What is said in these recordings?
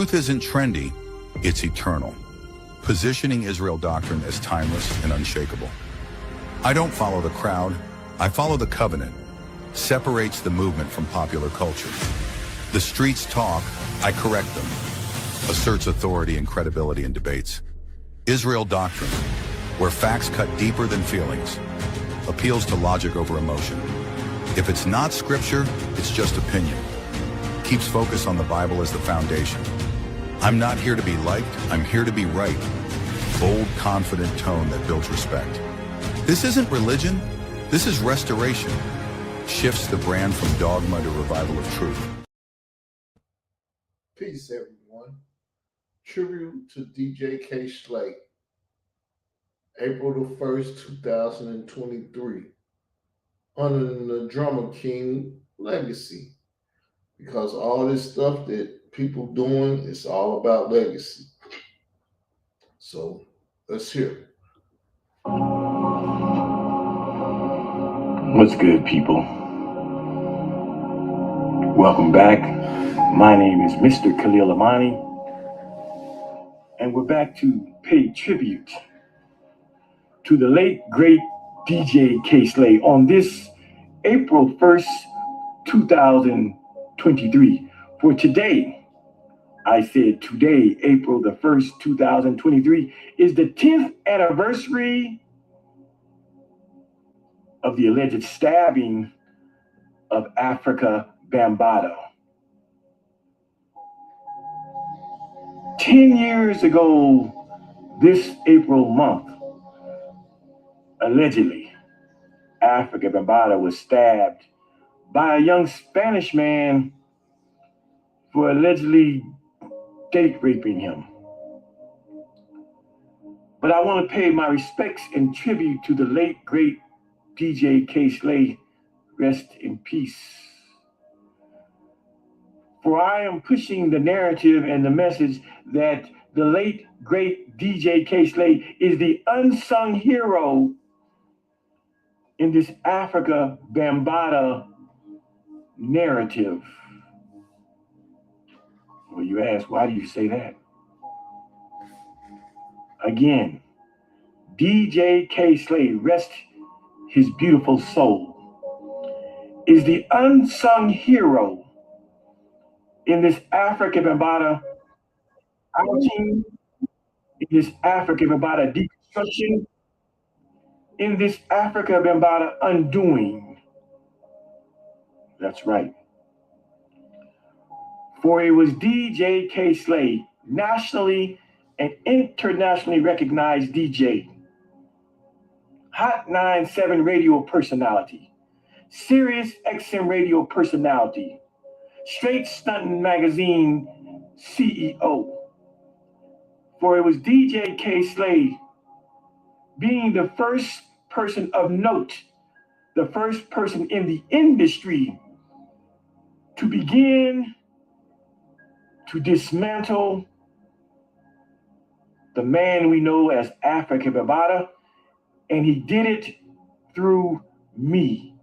Truth isn't trendy, it's eternal, positioning Israel doctrine as timeless and unshakable. I don't follow the crowd, I follow the covenant. Separates the movement from popular culture. The streets talk, I correct them. Asserts authority and credibility in debates. Israel doctrine, where facts cut deeper than feelings. Appeals to logic over emotion. If it's not scripture, it's just opinion. Keeps focus on the Bible as the foundation. I'm not here to be liked, I'm here to be right. Bold, confident tone that builds respect. This isn't religion, this is restoration. Shifts the brand from dogma to revival of truth. Peace, everyone. Tribute to DJ K. Slate, April the 1st, 2023, under the Drummer King legacy. Because all this stuff that people doing is all about legacy. So let's hear. What's good, people? Welcome back. My name is Mr. Khalil Amani, and we're back to pay tribute to the late, great DJ K. Slay on this April 1st, 2023. For today, I said today, April the 1st, 2023, is the 10th anniversary of the alleged stabbing of Africa Bambaataa. 10 years ago, this April month, allegedly, Africa Bambaataa was stabbed by a young Spanish man for allegedly date raping him. But I want to pay my respects and tribute to the late, great DJ K. Slay. Rest in peace. For I am pushing the narrative and the message that the late, great DJ K. Slay is the unsung hero in this Africa Bambaataa narrative. Well, you ask, why do you say that? Again, DJ K. Slay, rest his beautiful soul, is the unsung hero in this Africa Bambaataa outing, in this Africa Bambaataa deconstruction, in this Africa Bambaataa undoing. That's right. For it was DJ K. Slay, nationally and internationally recognized DJ, Hot 97 radio personality, Sirius XM radio personality, Straight Stuntin' Magazine CEO. For it was DJ K. Slay being the first person of note, the first person in the industry to begin to dismantle the man we know as Africa Bambaataa, and he did it through me,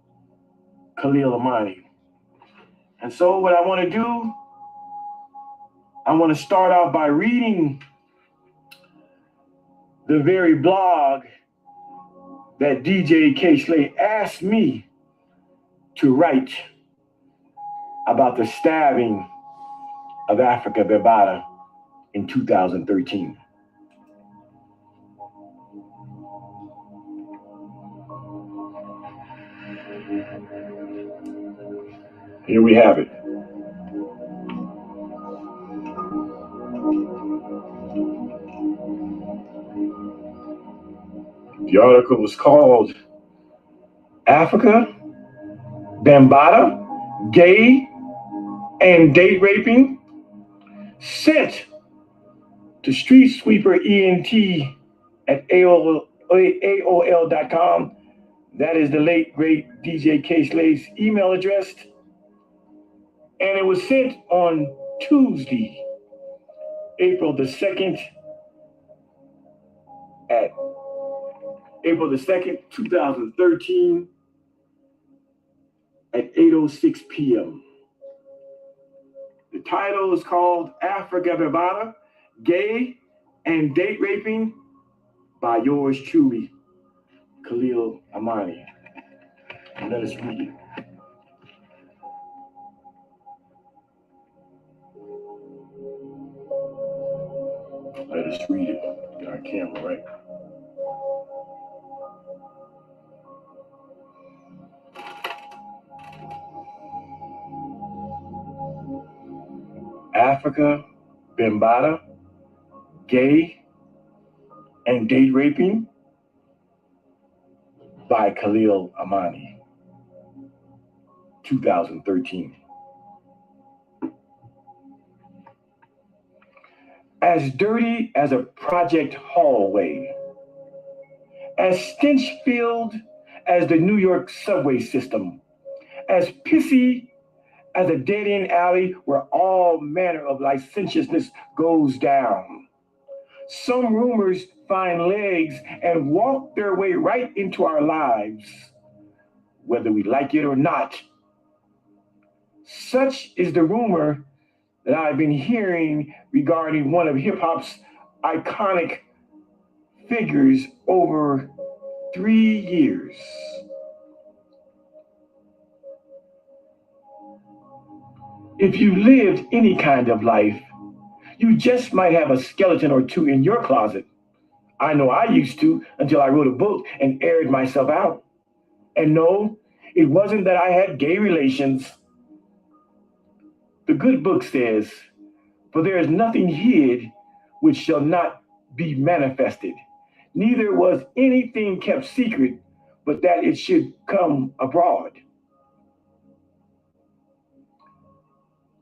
Khalil Amani. And so what I want to do, I want to start off by reading the very blog that DJ K. Slay asked me to write about the stabbing of Africa Bambaataa in 2013. Here we have it. The article was called Africa Bambaataa, Gay and Date Raping, Sent to Street Sweeper ENT at AOL.com. That is the late, great DJ K. Slay's email address. And it was sent on Tuesday, April the 2nd, at April the 2nd, 2013, at 8:06 p.m. The title is called Africa Bambaataa, Gay and Date Raping by yours truly, Khalil Amani. And let us read it. Let us read it. Get our camera right. Africa Bambaataa, Gay and Date Raping by Khalil Amani, 2013. As dirty as a project hallway, as stench-filled as the New York subway system, as pissy as a dead-end alley where all manner of licentiousness goes down. Some rumors find legs and walk their way right into our lives, whether we like it or not. Such is the rumor that I've been hearing regarding one of hip-hop's iconic figures over 3 years. If you lived any kind of life, you just might have a skeleton or two in your closet. I know I used to until I wrote a book and aired myself out. And no, it wasn't that I had gay relations. The good book says, "For there is nothing hid which shall not be manifested, neither was anything kept secret, but that it should come abroad."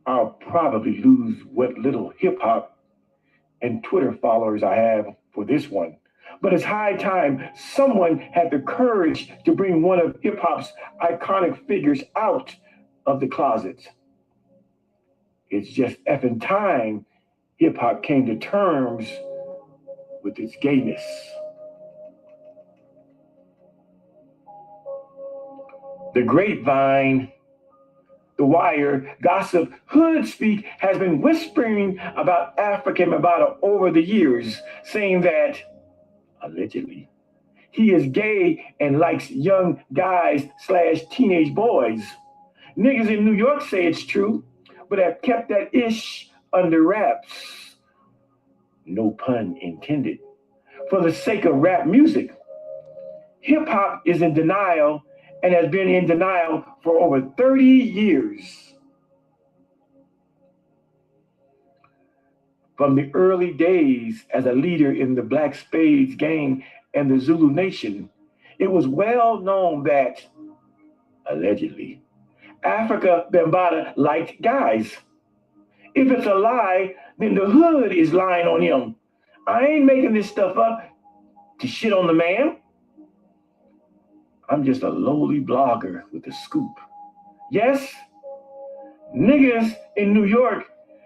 I'll probably lose what little hip hop and Twitter followers I have for this one, but it's high time someone had the courage to bring one of hip hop's iconic figures out of the closet. It's just effing time hip hop came to terms with its gayness. The grapevine, the wire, gossip, hood speak has been whispering about Africa Bambaataa over the years, saying that, allegedly, he is gay and likes young guys / teenage boys. Niggas in New York say it's true, but have kept that ish under wraps. No pun intended. For the sake of rap music, hip hop is in denial and has been in denial for over 30 years. From the early days as a leader in the Black Spades gang and the Zulu Nation, it was well known that, allegedly, Africa Bambaataa liked guys. If it's a lie, then the hood is lying on him. I ain't making this stuff up to shit on the man. I'm just a lowly blogger with a scoop. Yes, niggas in New York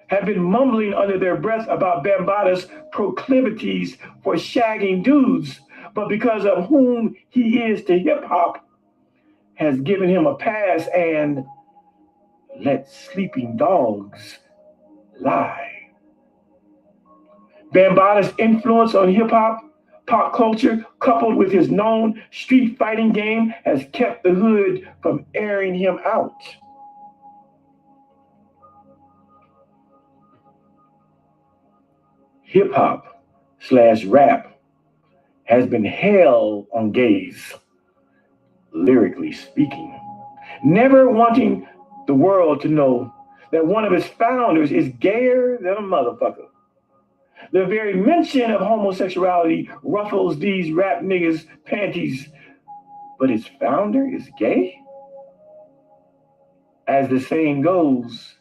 have been mumbling under their breath about Bambaataa's proclivities for shagging dudes, but because of whom he is to hip hop, has given him a pass and let sleeping dogs lie. Bambaataa's influence on hip hop, pop culture, coupled with his known street fighting game, has kept the hood from airing him out. Hip hop / rap has been hell on gays, lyrically speaking, never wanting the world to know that one of its founders is gayer than a motherfucker. The very mention of homosexuality ruffles these rap niggas' panties, but its founder is gay? As the saying goes,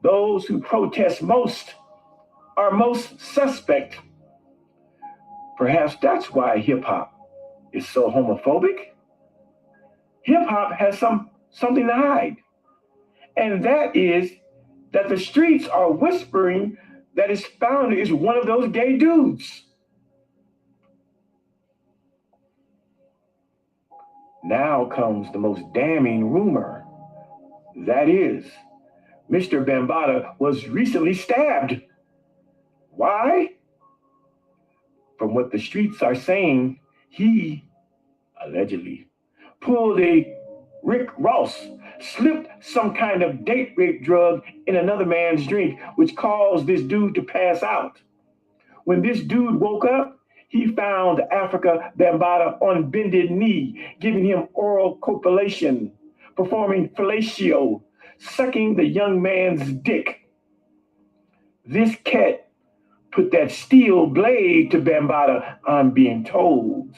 those who protest most are most suspect. Perhaps that's why hip hop is so homophobic. Hip hop has something to hide, and that is that the streets are whispering that its founder is one of those gay dudes. Now comes the most damning rumor. That is, Mr. Bambaataa was recently stabbed. Why? From what the streets are saying, he allegedly pulled a Rick Ross, slipped some kind of date rape drug in another man's drink, which caused this dude to pass out. When this dude woke up, he found Africa Bambaataa on bended knee, giving him oral copulation, performing fellatio, sucking the young man's dick. This cat put that steel blade to Bambaataa, I'm being told.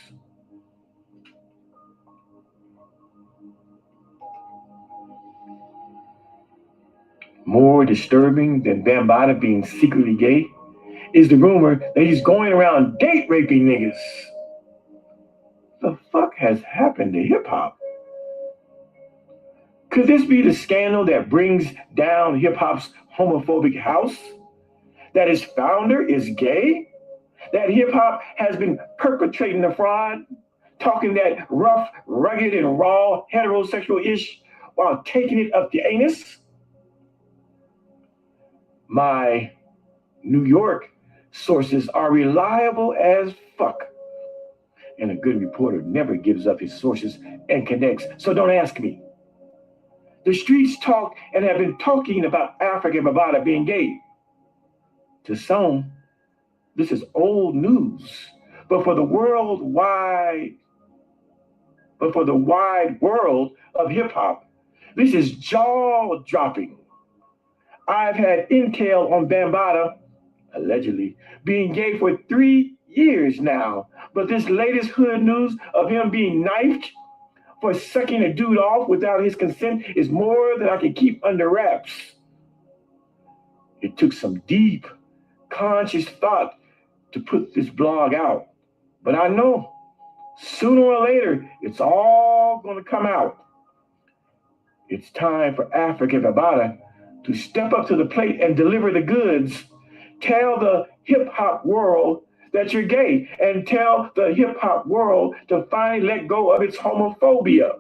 More disturbing than Bambaataa being secretly gay is the rumor that he's going around date raping niggas. The fuck has happened to hip hop? Could this be the scandal that brings down hip hop's homophobic house? That its founder is gay? That hip hop has been perpetrating the fraud, talking that rough, rugged, and raw heterosexual ish while taking it up the anus? My New York sources are reliable as fuck. And a good reporter never gives up his sources and connects, so don't ask me. The streets talk and have been talking about Africa Bambaataa being gay. To some, this is old news, but for the wide world of hip hop, this is jaw dropping. I've had intel on Bambaataa, allegedly, being gay for 3 years now, but this latest hood news of him being knifed for sucking a dude off without his consent is more than I can keep under wraps. It took some deep, conscious thought to put this blog out, but I know sooner or later it's all going to come out. It's time for Africa Bambaataa to step up to the plate and deliver the goods. Tell the hip hop world that you're gay, and tell the hip hop world to finally let go of its homophobia.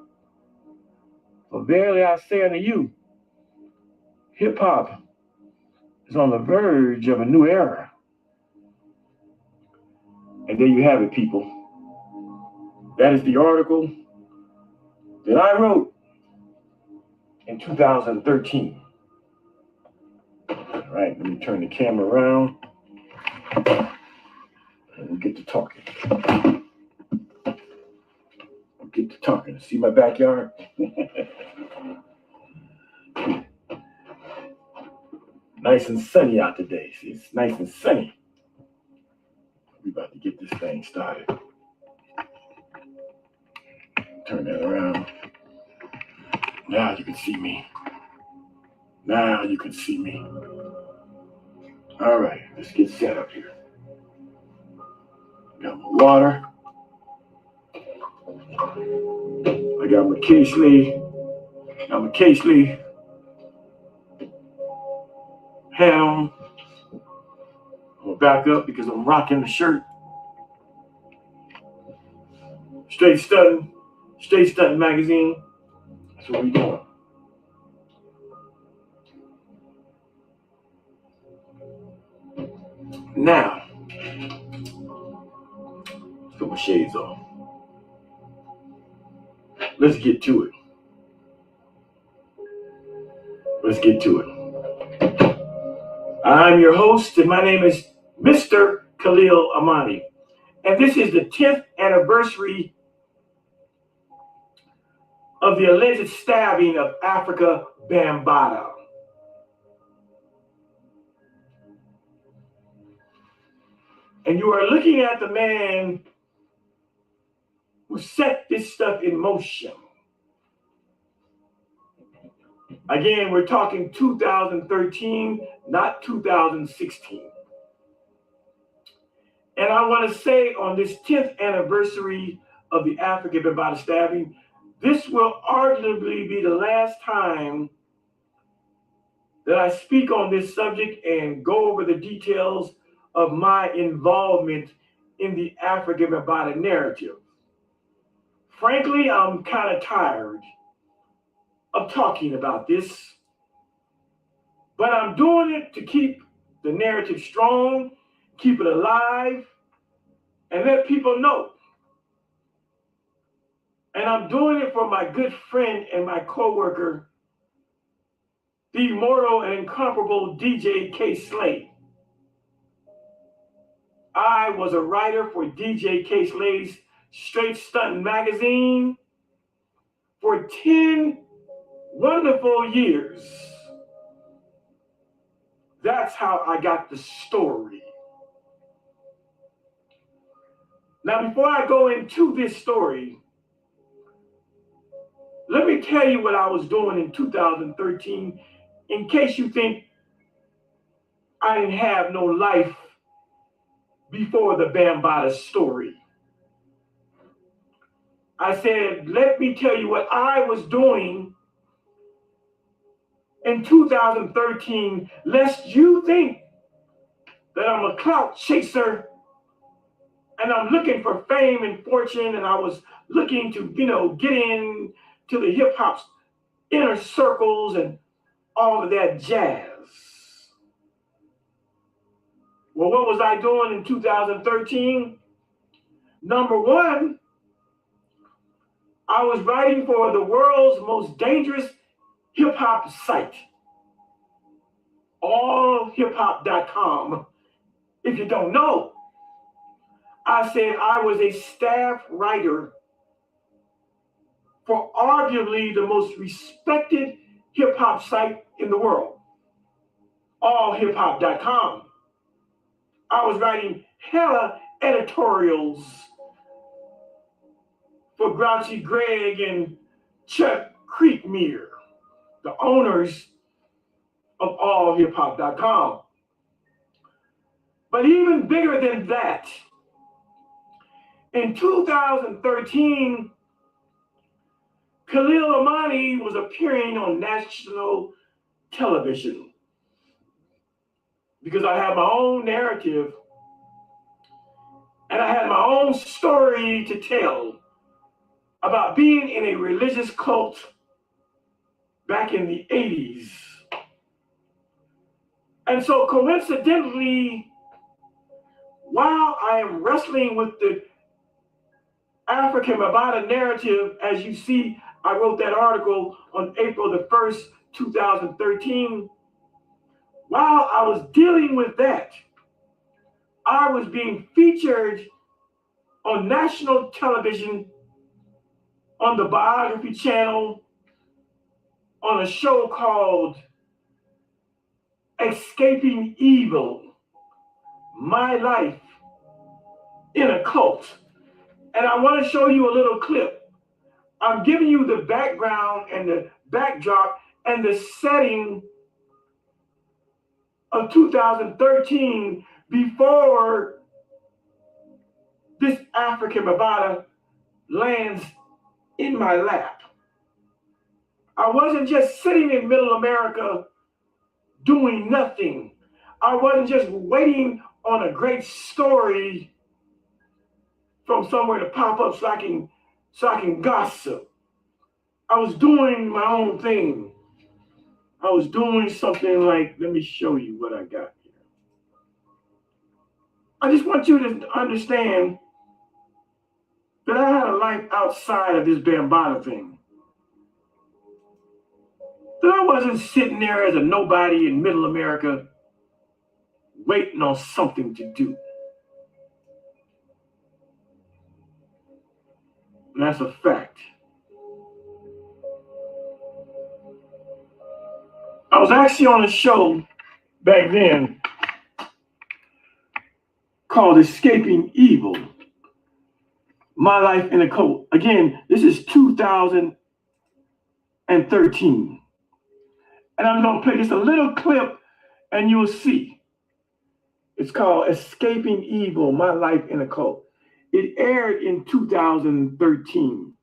For verily I say unto you, hip hop is on the verge of a new era. And there you have it, people. That is the article that I wrote in 2013. All right, let me turn the camera around and we'll get to talking. See my backyard? Nice and sunny out today. See, it's nice and sunny. We're about to get this thing started. Turn that around. Now you can see me. All right, let's get set up here. Got my water. I got my Casely. Hat on. I'm gonna back up because I'm rocking the shirt. Straight Stunting magazine. That's what we doing. Now, let's put my shades on. Let's get to it. I'm your host, and my name is Mr. Khalil Amani. And this is the 10th anniversary of the alleged stabbing of Africa Bambaataa. And you are looking at the man who set this stuff in motion. Again, we're talking 2013, not 2016. And I want to say on this 10th anniversary of the Africa Bambaataa stabbing, this will arguably be the last time that I speak on this subject and go over the details of my involvement in the Africa Bambaataa narrative. Frankly, I'm kind of tired of talking about this. But I'm doing it to keep the narrative strong, keep it alive, and let people know. And I'm doing it for my good friend and my co-worker, the immortal and incomparable DJ K. Slade. I was a writer for DJ K. Slade's Straight Stunt magazine for 10 wonderful years. That's how I got the story. Now, before I go into this story, let me tell you what I was doing in 2013 in case you think I didn't have no life before the Bambaataa story. I said, let me tell you what I was doing in 2013, lest you think that I'm a clout chaser and I'm looking for fame and fortune, and I was looking to, get in to the hip hop's inner circles and all of that jazz. Well, what was I doing in 2013? Number one, I was writing for the world's most dangerous hip hop site, allhiphop.com. If you don't know, I said I was a staff writer for arguably the most respected hip hop site in the world, allhiphop.com. I was writing hella editorials for Grouchy Greg and Chuck Creekmere, the owners of allhiphop.com. But even bigger than that, in 2013, Khalil Amani was appearing on national television because I had my own narrative and I had my own story to tell about being in a religious cult back in the 80s. And so coincidentally, while I am wrestling with the African Bambaataa narrative, as you see, I wrote that article on April the 1st, 2013. While I was dealing with that, I was being featured on national television, on the Biography Channel, on a show called Escaping Evil, My Life in a Cult. And I want to show you a little clip. I'm giving you the background and the backdrop and the setting of 2013 before this African Bambaataa lands in my lap. I wasn't just sitting in middle America doing nothing. I wasn't just waiting on a great story from somewhere to pop up so I can gossip. I was doing my own thing. I was doing something like, let me show you what I got here. I just want you to understand that I had a life outside of this Bambaataa thing. That I wasn't sitting there as a nobody in middle America waiting on something to do. And that's a fact. I was actually on a show back then called Escaping Evil, My Life in a Cult. Again, this is 2013. And I'm going to play just a little clip and you'll see. It's called Escaping Evil, My Life in a Cult. It aired in 2013.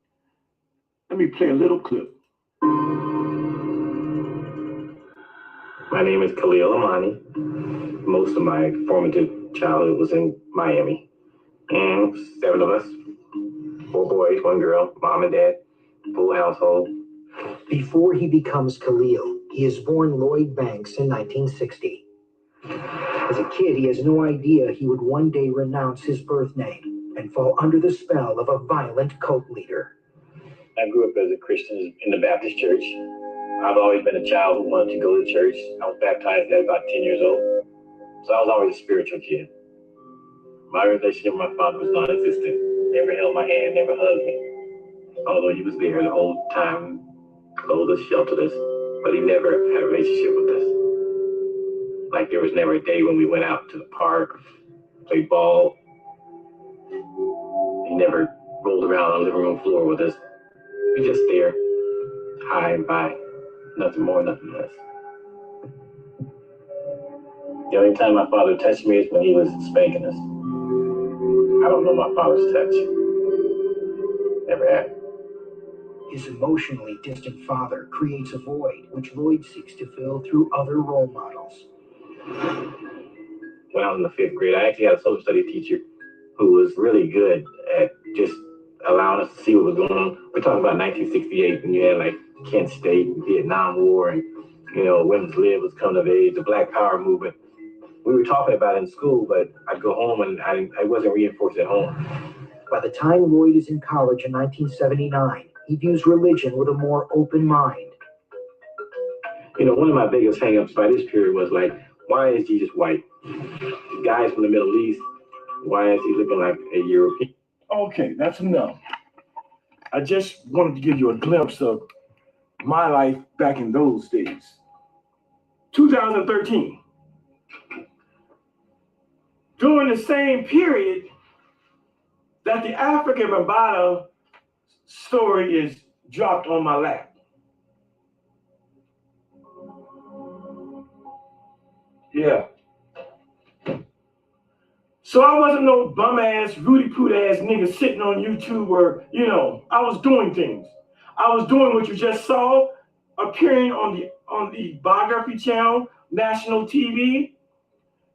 Let me play a little clip. My name is Khalil Amani. Most of my formative childhood was in Miami. And 7 of us, 4 boys, 1 girl, mom and dad, full household. Before he becomes Khalil, He is born Lloyd Banks in 1960. As a kid, he has no idea he would one day renounce his birth name and fall under the spell of a violent cult leader. I grew up as a Christian in the Baptist church. I've always been a child who wanted to go to church. I was baptized at about 10 years old. So I was always a spiritual kid. My relationship with my father was non-existent. Never held my hand, never hugged me. Although he was there the whole time, clothed us, sheltered us, but he never had a relationship with us. Like there was never a day when we went out to the park, played ball. He never rolled around on the living room floor with us. We just there, high and by, nothing more, nothing less. The only time my father touched me is when he was spanking us. I don't know my father's touch. Never had. His emotionally distant father creates a void which Lloyd seeks to fill through other role models. When I was in the 5th grade, I actually had a social studies teacher who was really good at just allowing us to see what was going on. We're talking about 1968, when you had like Kent State and Vietnam War, and women's lib was coming of age, the Black Power movement. We were talking about it in school, but I'd go home and I wasn't reinforced at home. By the time Lloyd is in college in 1979, he views religion with a more open mind. One of my biggest hang-ups by this period was like, why is Jesus white? The guy's from the Middle East, why is he looking like a European? Okay, that's enough. I just wanted to give you a glimpse of my life back in those days. 2013. During the same period that the African Bambaataa story is dropped on my lap. Yeah. So I wasn't no bum ass, Rudy Poot ass nigga sitting on YouTube where, I was doing things. I was doing what you just saw, appearing on the biography channel, national TV,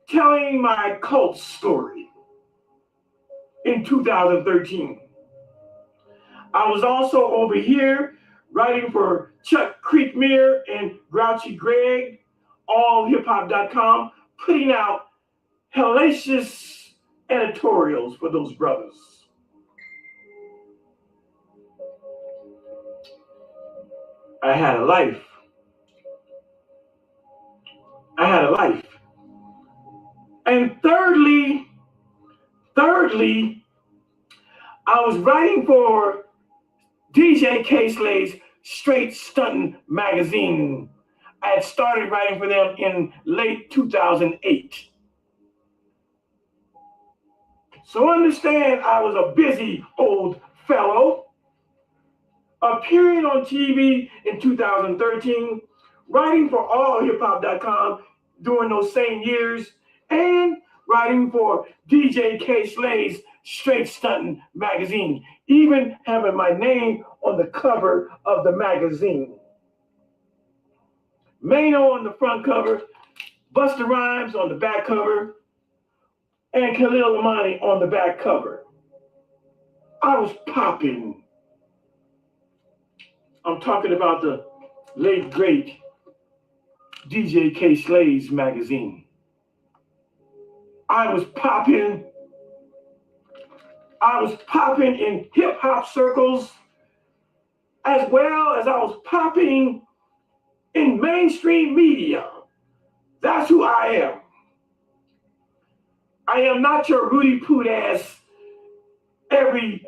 telling my cult story in 2013. I was also over here writing for Chuck Creekmere and Grouchy Greg, allhiphop.com, putting out hellacious editorials for those brothers. I had a life. And thirdly, I was writing for DJ K-Slay's Straight Stuntin' magazine. I had started writing for them in late 2008. So understand, I was a busy old fellow, appearing on TV in 2013, writing for allhiphop.com during those same years, and writing for DJ K-Slay's Straight Stuntin' magazine, even having my name on the cover of the magazine. Mano on the front cover, Busta Rhymes on the back cover, and Khalil Amani on the back cover. I was popping. I'm talking about the late, great DJ K-Slay's magazine. I was popping in hip-hop circles, as well as I was popping in mainstream media. That's who I am. I am not your Rudy Poot ass every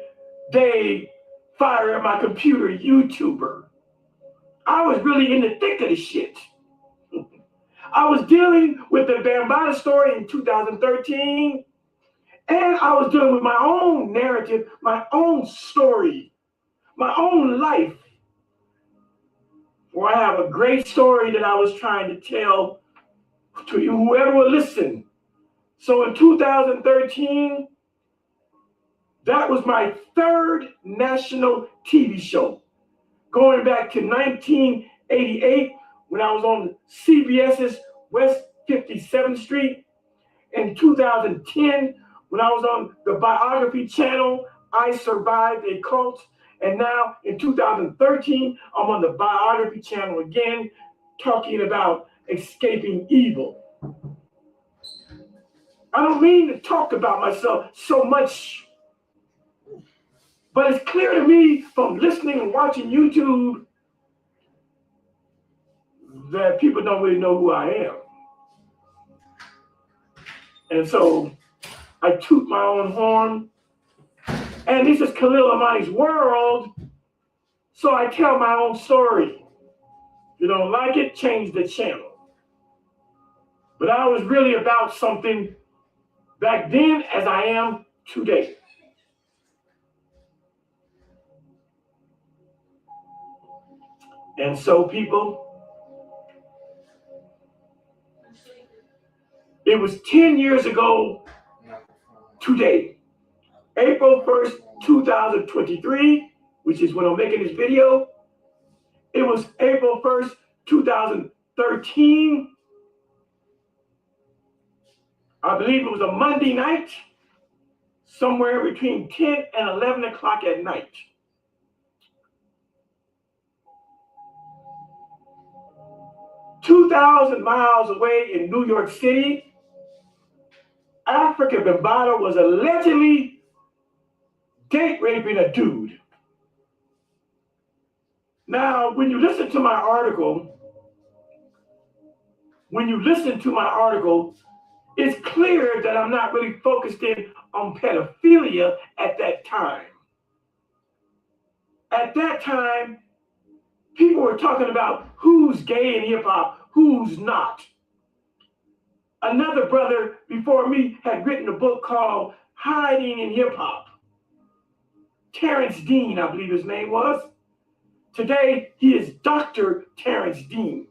day fire at my computer YouTuber. I was really in the thick of the shit. I was dealing with the Bambaataa story in 2013, and I was dealing with my own narrative, my own story, my own life, where I have a great story that I was trying to tell to whoever will listen. So in 2013, that was my third national TV show, going back to 1988 when I was on CBS's West 57th Street. In 2010, when I was on the biography channel, I Survived a Cult. And now in 2013, I'm on the biography channel again, talking about escaping evil. I don't mean to talk about myself so much, but it's clear to me from listening and watching YouTube that people don't really know who I am. And so I toot my own horn, and this is Khalil Amani's world, so I tell my own story. If you don't like it, change the channel. But I was really about something back then as I am today. And so, people, it was 10 years ago today, April 1st, 2023, which is when I'm making this video. It was April 1st, 2013. I believe it was a Monday night, somewhere between 10 and 11 o'clock at night. "2,000 miles away in New York City, Africa Bambaataa was allegedly date raping a dude." Now, when you listen to my article, it's clear that I'm not really focused in on pedophilia at that time. At that time, people were talking about who's gay in hip hop, who's not. Another brother before me had written a book called Hiding in Hip Hop. Terrence Dean, I believe his name was. Today, he is Dr. Terrence Dean.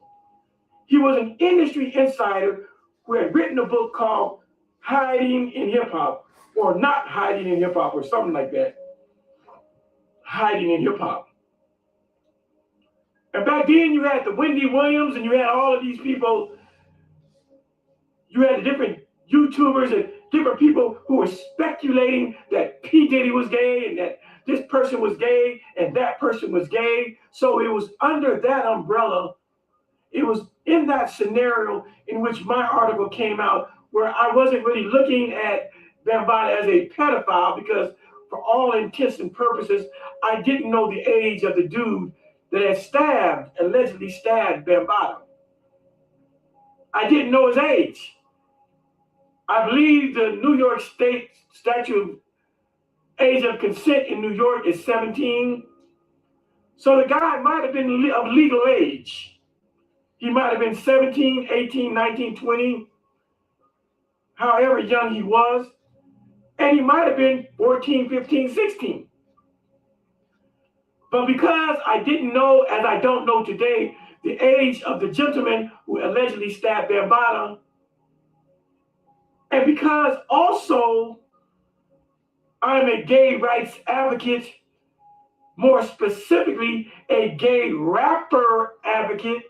He was an industry insider who had written a book called Hiding in Hip Hop, or Not Hiding in Hip Hop, or something like that. Hiding in Hip Hop. And back then, you had the Wendy Williams, and you had all of these people. You had the different YouTubers and different people who were speculating that P. Diddy was gay and that this person was gay and that person was gay. So it was under that umbrella. It was in that scenario in which my article came out, where I wasn't really looking at Bambaataa as a pedophile, because for all intents and purposes, I didn't know the age of the dude that had allegedly stabbed Bambaataa. I didn't know his age. I believe the New York State statute of age of consent in New York is 17. So the guy might have been of legal age. He might have been 17, 18, 19, 20, however young he was. And he might have been 14, 15, 16. But because I didn't know, as I don't know today, the age of the gentleman who allegedly stabbed Bambaataa, and because also I'm a gay rights advocate, more specifically a gay rapper advocate,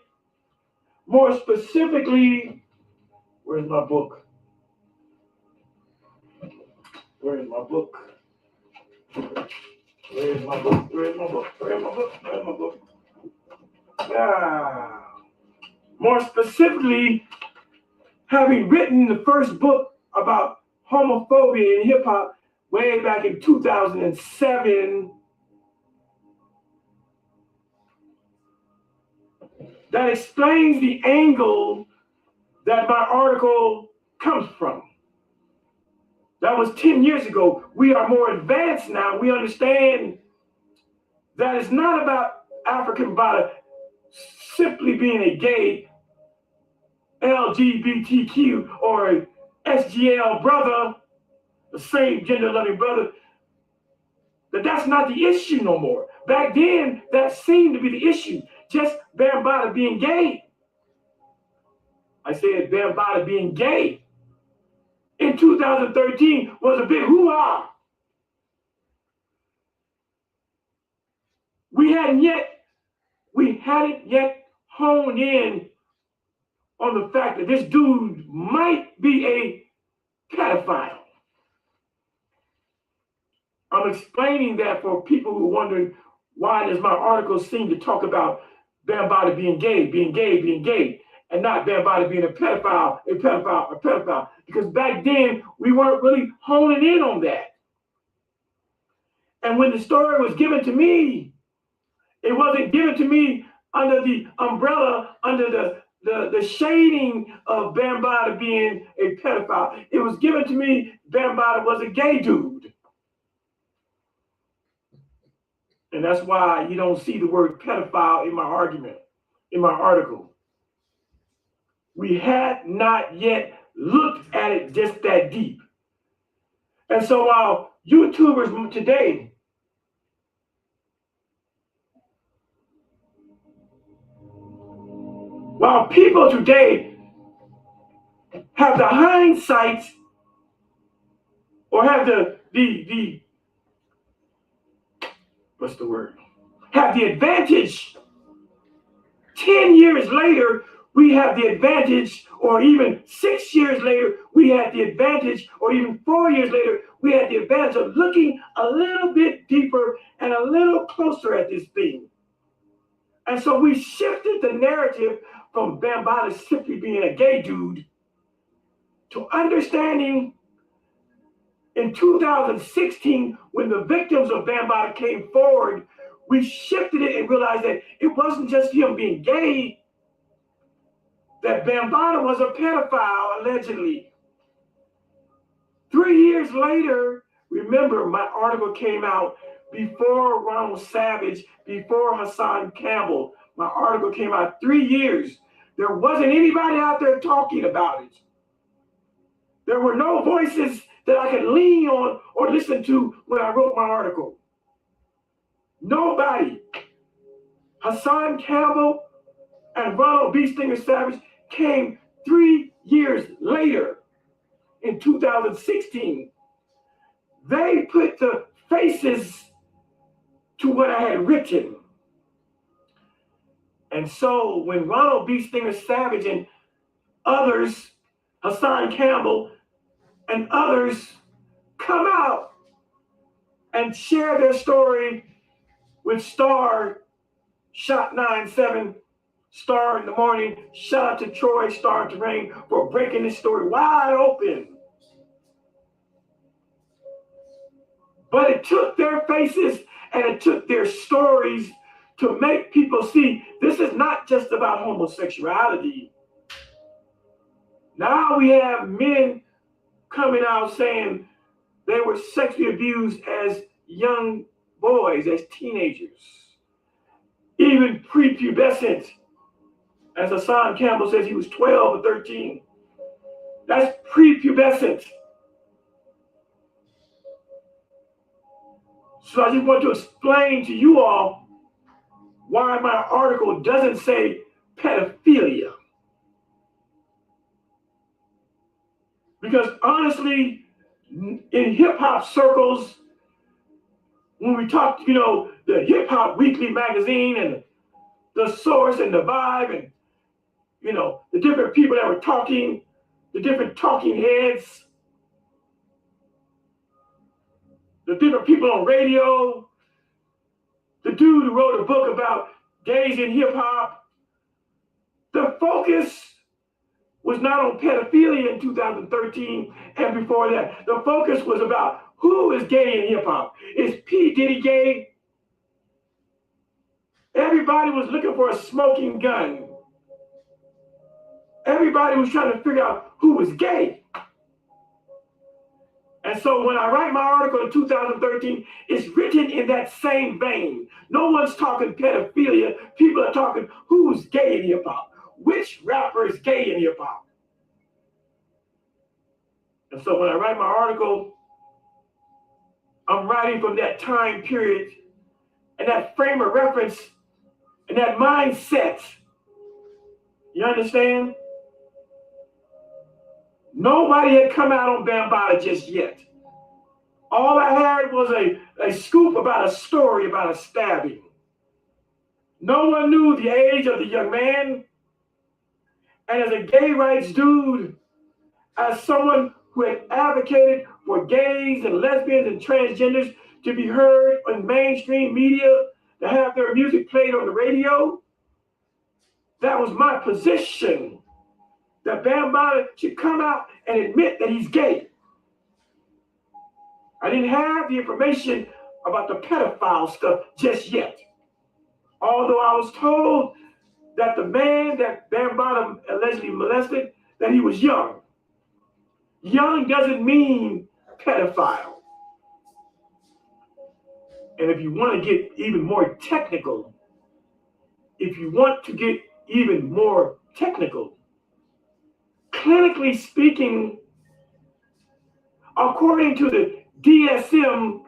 more specifically, where's my book? Where's my book? Where's my book? Where's my book? Where's my book? Where's my book? Yeah. More specifically, having written the first book about homophobia in hip hop way back in 2007, that explains the angle that my article comes from. That was 10 years ago. We are more advanced now. We understand that it's not about African Bambaataa simply being a gay LGBTQ or SGL brother, the same gender loving brother. That's not the issue no more. Back then, that seemed to be the issue. Just Bambaataa being gay. I said Bambaataa being gay in 2013 was a big hoo-ha. We hadn't yet honed in on the fact that this dude might be a pedophile. I'm explaining that for people who are wondering, why does my article seem to talk about Bambaataa being gay, and not Bambaataa being a pedophile. Because back then, we weren't really honing in on that. And when the story was given to me, it wasn't given to me under the umbrella, under the shading of Bambaataa being a pedophile. It was given to me, Bambaataa was a gay dude. And that's why you don't see the word pedophile in my argument, in my article. We had not yet looked at it just that deep. And so while YouTubers today people today have the hindsight or have the what's the word? Have the advantage. 10 years later, we have the advantage, or even 6 years later, we had the advantage, or even 4 years later, we had the advantage of looking a little bit deeper and a little closer at this thing. And so we shifted the narrative from Bambaataa simply being a gay dude to understanding in 2016, when the victims of Bambaataa came forward, we shifted it and realized that it wasn't just him being gay, that Bambaataa was a pedophile, allegedly. 3 years later, remember, my article came out before Ronald Savage, before Hassan Campbell. My article came out 3 years. There wasn't anybody out there talking about it. There were no voices that I could lean on or listen to when I wrote my article. Nobody. Hassan Campbell and Ronald B. Stinger Savage came 3 years later in 2016. They put the faces to what I had written. And so when Ronald B. Stinger Savage and others, Hassan Campbell and others, come out and share their story with Star, Shot 97, Star in the Morning, shout out to Troy, Star Terrain, for breaking this story wide open. But it took their faces and it took their stories to make people see this is not just about homosexuality. Now we have men coming out saying they were sexually abused as young boys, as teenagers, even prepubescent. As Hassan Campbell says, he was 12 or 13. That's prepubescent. So I just want to explain to you all why my article doesn't say pedophilia. Because honestly, in hip hop circles, when we talk, the Hip Hop Weekly magazine and the Source and the Vibe and, the different people that were talking, the different talking heads, the different people on radio, the dude who wrote a book about gays in hip hop, the focus was not on pedophilia in 2013 and before that. The focus was about who is gay in hip hop. Is P. Diddy gay? Everybody was looking for a smoking gun. Everybody was trying to figure out who was gay. And so when I write my article in 2013, it's written in that same vein. No one's talking pedophilia. People are talking who's gay in hip hop. Which rapper is gay in hip hop? And so when I write my article, I'm writing from that time period and that frame of reference and that mindset. You understand? Nobody had come out on Bambaataa just yet. All I had was a scoop about a story about a stabbing. No one knew the age of the young man. And as a gay rights dude, as someone who had advocated for gays and lesbians and transgenders to be heard on mainstream media, to have their music played on the radio, that was my position, that Bambaataa should come out and admit that he's gay. I didn't have the information about the pedophile stuff just yet. Although I was told that the man that Bambaataa allegedly molested, that he was young. Young doesn't mean pedophile. And if you want to get even more technical, clinically speaking, according to the DSM-5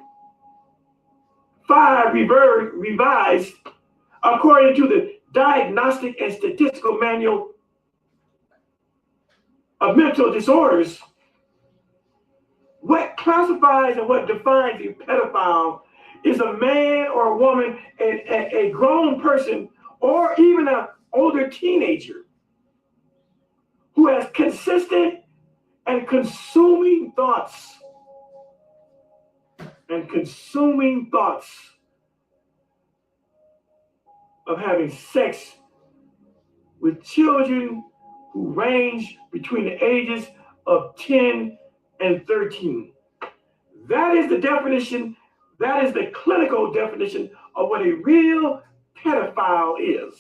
revised, according to the Diagnostic and Statistical Manual of Mental Disorders, what classifies and what defines a pedophile is a man or a woman, a grown person, or even an older teenager who has consistent and consuming thoughts of having sex with children who range between the ages of 10 and 13. That is the definition, that is the clinical definition of what a real pedophile is.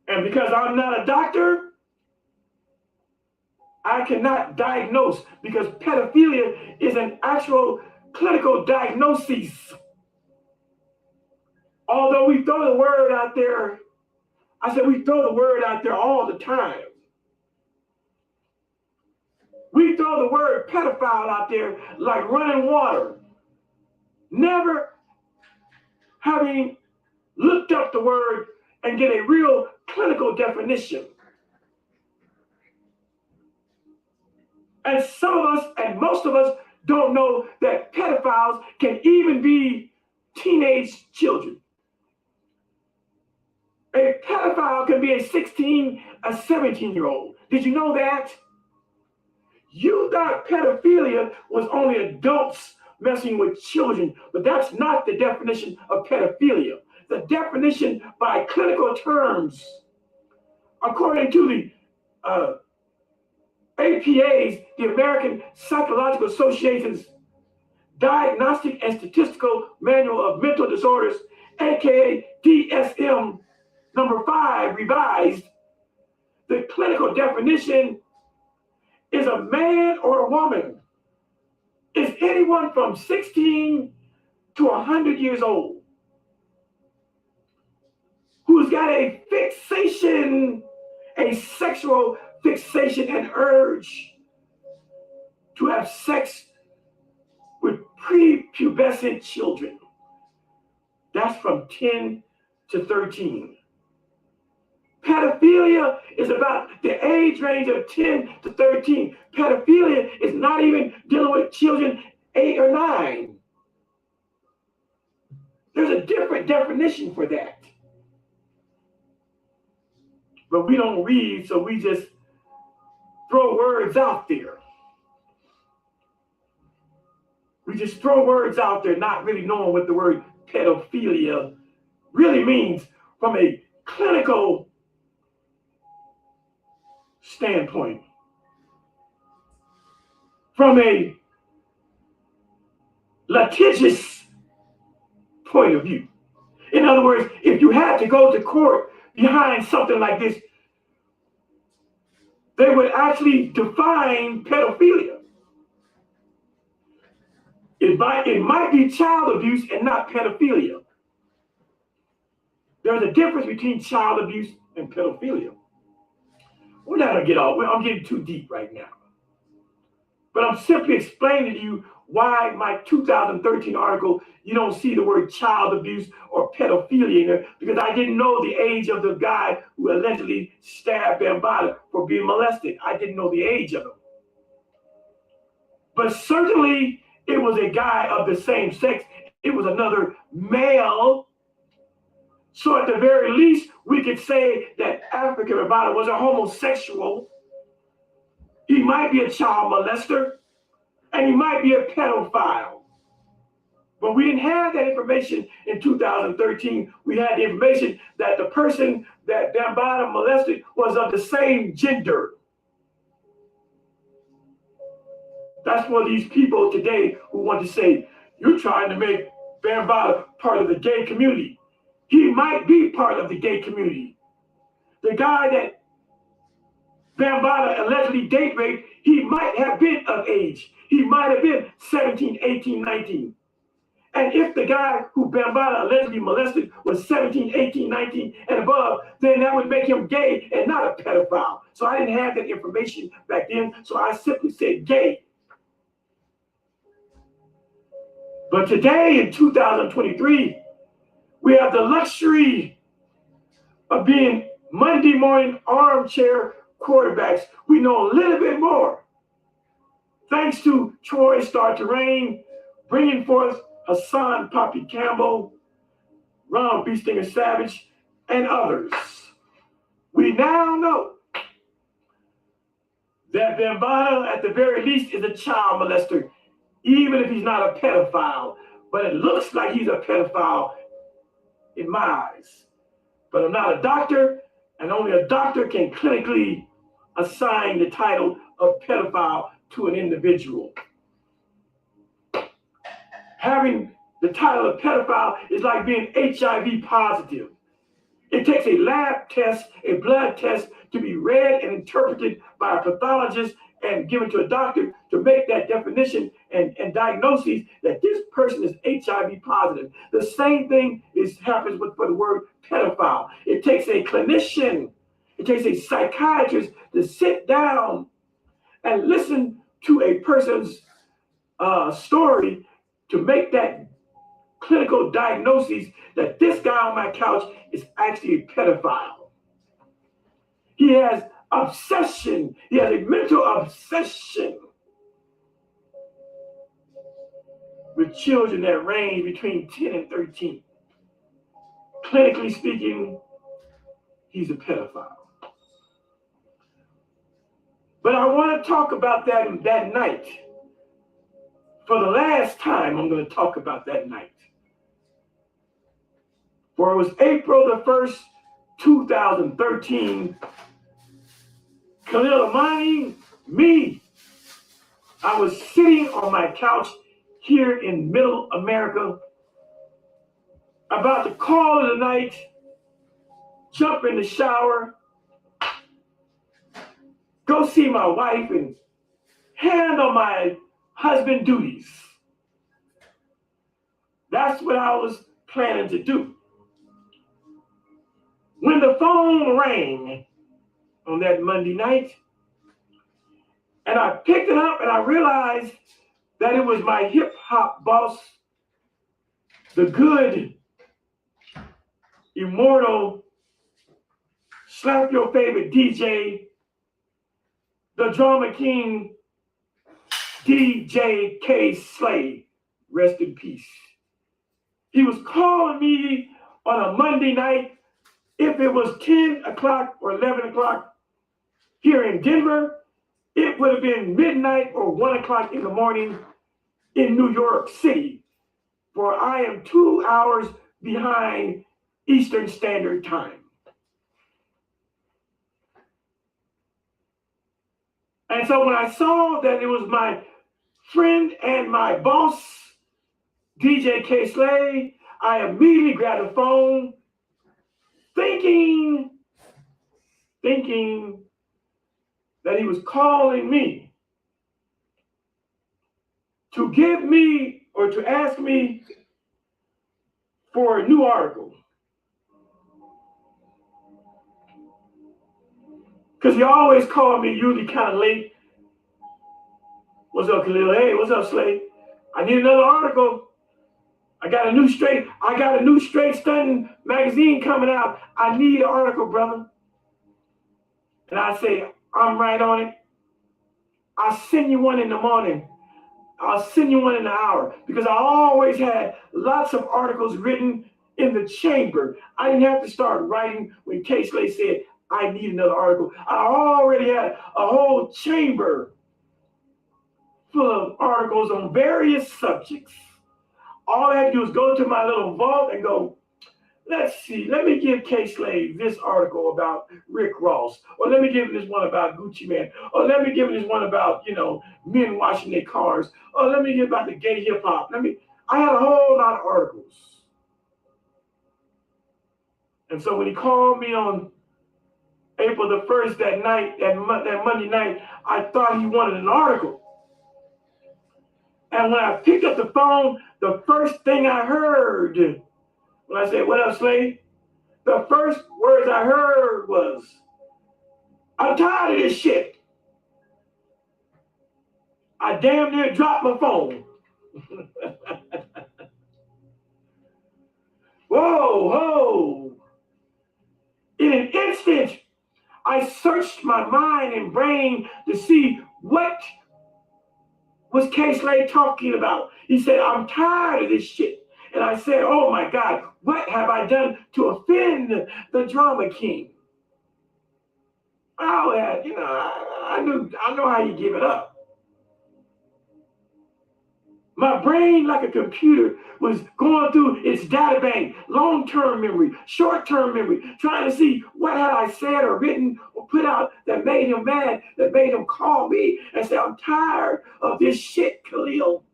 And because I'm not a doctor, I cannot diagnose, because pedophilia is an actual clinical diagnosis. Although we throw the word out there, I said we throw the word out there all the time. We throw the word pedophile out there like running water, never having looked up the word and get a real clinical definition. And some of us, and most of us, don't know that pedophiles can even be teenage children. A pedophile can be a 16, a 17-year-old. Did you know that? You thought pedophilia was only adults messing with children, but that's not the definition of pedophilia. The definition by clinical terms, according to the APA's, the American Psychological Association's Diagnostic and Statistical Manual of Mental Disorders, aka DSM #5 revised, the clinical definition is a man or a woman, is anyone from 16 to 100 years old who's got a fixation, a sexual fixation and urge to have sex with prepubescent children. That's from 10 to 13. Pedophilia is about the age range of 10 to 13. Pedophilia is not even dealing with children 8 or 9. There's a different definition for that. But we don't read, so we just throw words out there. We just throw words out there, not really knowing what the word pedophilia really means from a clinical standpoint, from a litigious point of view. In other words, if you had to go to court behind something like this, they would actually define pedophilia. It might be child abuse and not pedophilia. There's a difference between child abuse and pedophilia. We're not going to get off. I'm getting too deep right now. But I'm simply explaining to you why my 2013 article, you don't see the word child abuse or pedophilia in there, because I didn't know the age of the guy who allegedly stabbed Bambaataa for being molested. I didn't know the age of him. But certainly it was a guy of the same sex. It was another male. So at the very least, we could say that African Bambaataa was a homosexual. He might be a child molester, and he might be a pedophile. But we didn't have that information in 2013. We had the information that the person that Bambaataa molested was of the same gender. That's for these people today who want to say, you're trying to make Bambaataa part of the gay community. He might be part of the gay community. The guy that Bambaataa allegedly date raped, he might have been of age. He might have been 17, 18, 19. And if the guy who Bambaataa allegedly molested was 17, 18, 19 and above, then that would make him gay and not a pedophile. So I didn't have that information back then, so I simply said gay. But today in 2023, we have the luxury of being Monday morning armchair quarterbacks. We know a little bit more. Thanks to Troy Star Terrain, bringing forth Hassan Poppy Campbell, Ronald B. Stinger Savage, and others. We now know that Bambaataa, at the very least, is a child molester, even if he's not a pedophile. But it looks like he's a pedophile in my eyes. But I'm not a doctor, and only a doctor can clinically assign the title of pedophile to an individual. Having the title of pedophile is like being HIV positive. It takes a lab test, a blood test, to be read and interpreted by a pathologist and given to a doctor to make that definition and diagnosis that this person is HIV positive. The same thing happens for the word pedophile. It takes a clinician, it takes a psychiatrist to sit down and listen to a person's story to make that clinical diagnosis that this guy on my couch is actually a pedophile. He has obsession. He has a mental obsession with children that range between 10 and 13. Clinically speaking, he's a pedophile. But I want to talk about that night. For the last time, I'm going to talk about that night. For it was April the 1st, 2013. Khalil Amani, me, I was sitting on my couch here in Middle America, about to call it a night, jump in the shower, go see my wife and handle my husband duties. That's what I was planning to do. When the phone rang on that Monday night, and I picked it up and I realized that it was my hip hop boss, the good, immortal, slap your favorite DJ, the drama king, DJ K Slay, rest in peace. He was calling me on a Monday night. If it was 10 o'clock or 11 o'clock here in Denver, it would have been midnight or 1 o'clock in the morning in New York City, for I am 2 hours behind Eastern Standard Time. And so when I saw that it was my friend and my boss, DJ K Slay, I immediately grabbed the phone, thinking that he was calling me to give me or to ask me for a new article. Because he always called me usually kind of late. What's up, Khalil? Hey, what's up, Slay? I need another article. I got a new straight stunting magazine coming out. I need an article, brother. And I say, I'm right on it. I'll send you one in the morning. I'll send you one in the hour. Because I always had lots of articles written in the chamber. I didn't have to start writing when K Slay said, I need another article. I already had a whole chamber full of articles on various subjects. All I had to do was go to my little vault and go, let's see, let me give K-Slave this article about Rick Ross, or let me give him this one about Gucci Man, or let me give him this one about, men washing their cars, or let me give about the gay hip hop. I had a whole lot of articles. And so when he called me on April the 1st that night, that Monday night, I thought he wanted an article. And when I picked up the phone, the first thing I heard, when I said, "What up, Slade?" The first words I heard was, "I'm tired of this shit." I damn near dropped my phone. Whoa. In an instant, I searched my mind and brain to see what was K-Slade talking about. He said, "I'm tired of this shit." And I said, "Oh my God, what have I done to offend the drama king?" Oh, I know how you give it up. My brain, like a computer, was going through its data bank, long-term memory, short-term memory, trying to see what had I said or written or put out that made him mad, that made him call me and say, "I'm tired of this shit, Khalil."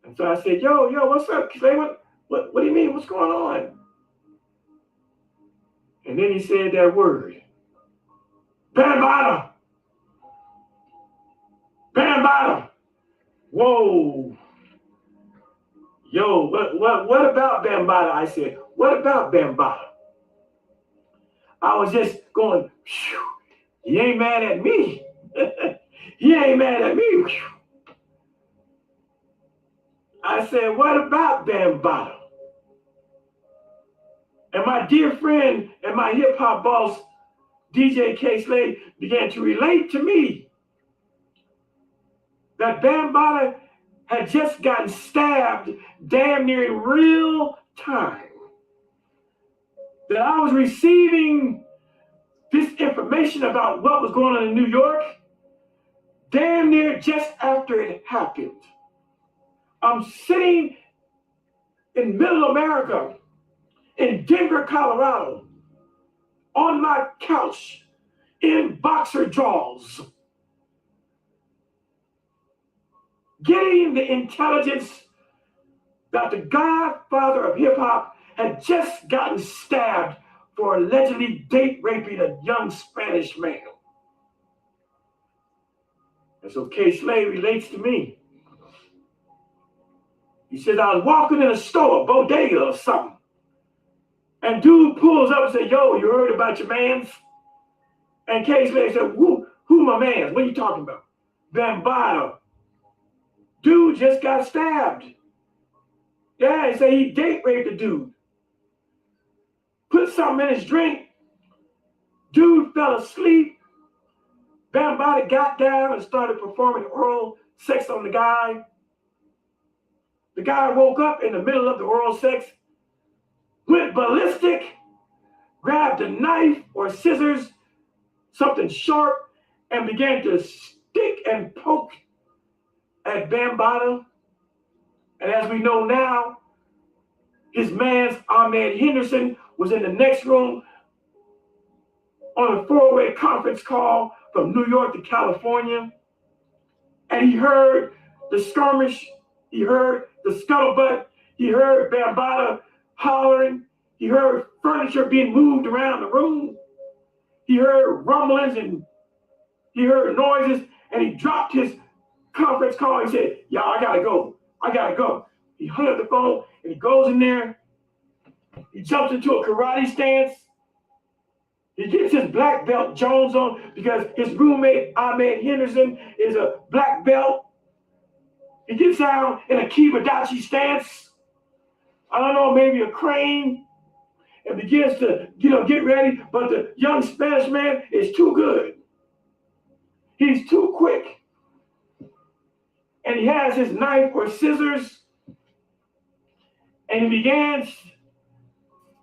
And so I said, yo, what's up? Say, what do you mean? What's going on? And then he said that word, Bambada. Bambada. Whoa. Yo, what about Bambada? I said, what about Bambada? I was just going, phew, he ain't mad at me. He ain't mad at me. Phew. I said, what about Bambada? And my dear friend and my hip hop boss, DJ K-Slade, began to relate to me that Bambada had just gotten stabbed damn near in real time. That I was receiving this information about what was going on in New York damn near just after it happened. I'm sitting in middle America, in Denver, Colorado, on my couch in boxer drawers, getting the intelligence that the godfather of hip hop had just gotten stabbed for allegedly date raping a young Spanish man. And so K-Slade relates to me. He says, I was walking in a store, a bodega or something, and dude pulls up and says, yo, you heard about your mans? And K-Slade said, who my mans? What are you talking about? Bambada. Dude just got stabbed. Yeah, he said he date raped a dude. Put something in his drink. Dude fell asleep. Bambada got down and started performing oral sex on the guy. The guy woke up in the middle of the oral sex, went ballistic, grabbed a knife or scissors, something sharp, and began to stick and poke at Bambada. And as we know now, his man's Ahmed Henderson was in the next room on a four-way conference call from New York to California. And he heard the skirmish, he heard the scuttlebutt, he heard Bambada hollering, he heard furniture being moved around the room, he heard rumblings and he heard noises, and he dropped his conference call. He said, "Y'all, I gotta go. He hung up the phone and he goes in there, he jumps into a karate stance, he gets his black belt Jones on because his roommate Ahmed Henderson is a black belt. He gets down in a Kibadachi stance, I don't know, maybe a crane, and begins to, get ready. But the young Spanish man is too good. He's too quick. And he has his knife or scissors, and he begins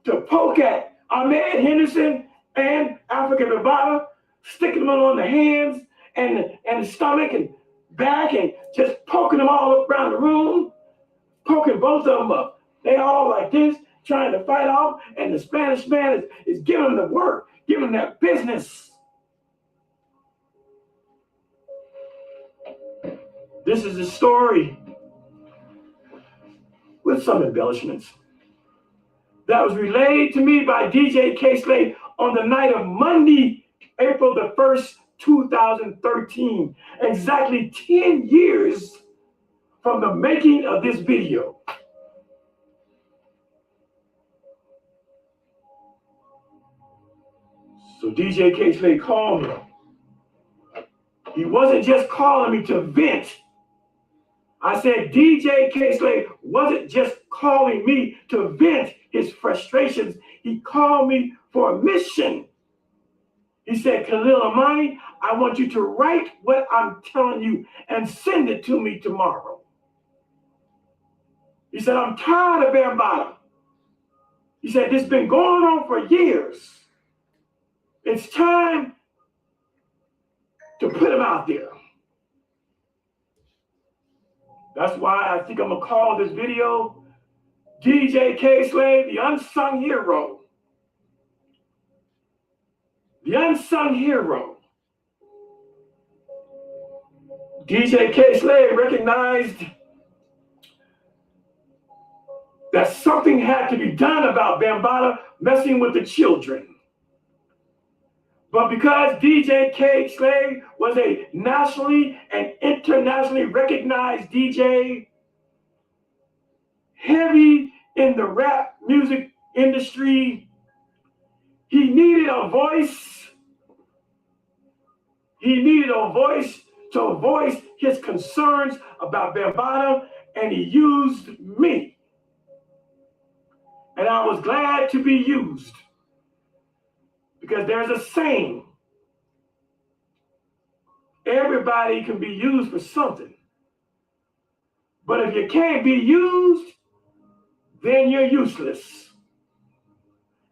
to poke at Ahmed Henderson and Africa Bambada, sticking them on the hands and the stomach and back and just poking them all up around the room, poking both of them up. They all like this, trying to fight off, and the Spanish man is giving them the work, giving them that business. This is the story with some embellishments that was relayed to me by DJ K-Slade on the night of Monday, April the 1st, 2013, exactly 10 years from the making of this video. So DJ K-Slade called me. He wasn't just calling me to vent. I said DJ K-Slade wasn't just calling me to vent his frustrations. He called me for a mission. He said, Khalil Amani, I want you to write what I'm telling you and send it to me tomorrow. He said, I'm tired of Bambaataa. He said, this has been going on for years. It's time to put him out there. That's why I think I'm going to call this video DJ K-Slade, the unsung hero. The unsung hero. DJ K-Slade recognized that something had to be done about Bambaataa messing with the children. But because DJ K-Slade was a nationally and internationally recognized DJ, heavy in the rap music industry, he needed a voice. He needed a voice to voice his concerns about Bambaataa, and he used me. And I was glad to be used, because there's a saying, everybody can be used for something. But if you can't be used, then you're useless.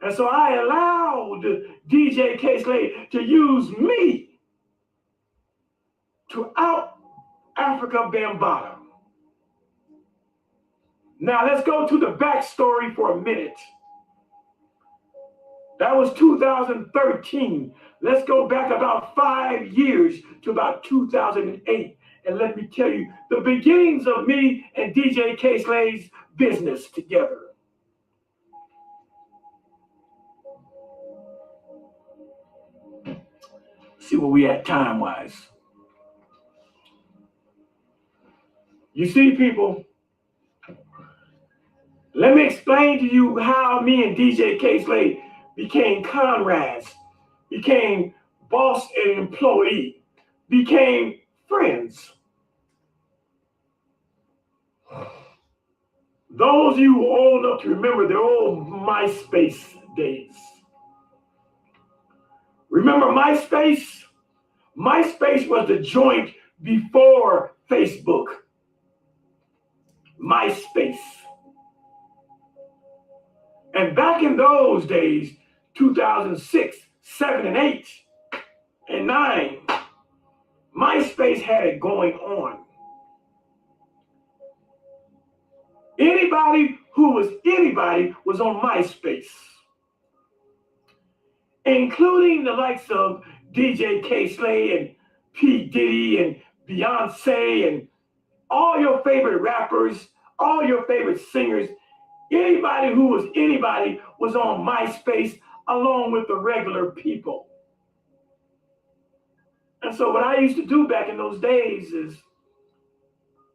And so I allowed DJ K-Slade to use me to out Africa Bambaataa. Now let's go to the backstory for a minute. That was 2013. Let's go back about 5 years to about 2008. And let me tell you the beginnings of me and DJ K-Slade's business together. See where we at time-wise. You see, people, let me explain to you how me and DJ K-Slade became comrades, became boss and employee, became friends. Those of you who are old enough to remember the old MySpace days. Remember MySpace? MySpace was the joint before Facebook. MySpace. And back in those days, 2006, 7, and 8, and 9, MySpace had it going on. Anybody who was anybody was on MySpace, including the likes of DJ K-Slade and P. Diddy and Beyonce and all your favorite rappers, all your favorite singers. Anybody who was anybody was on MySpace along with the regular people. And so what I used to do back in those days is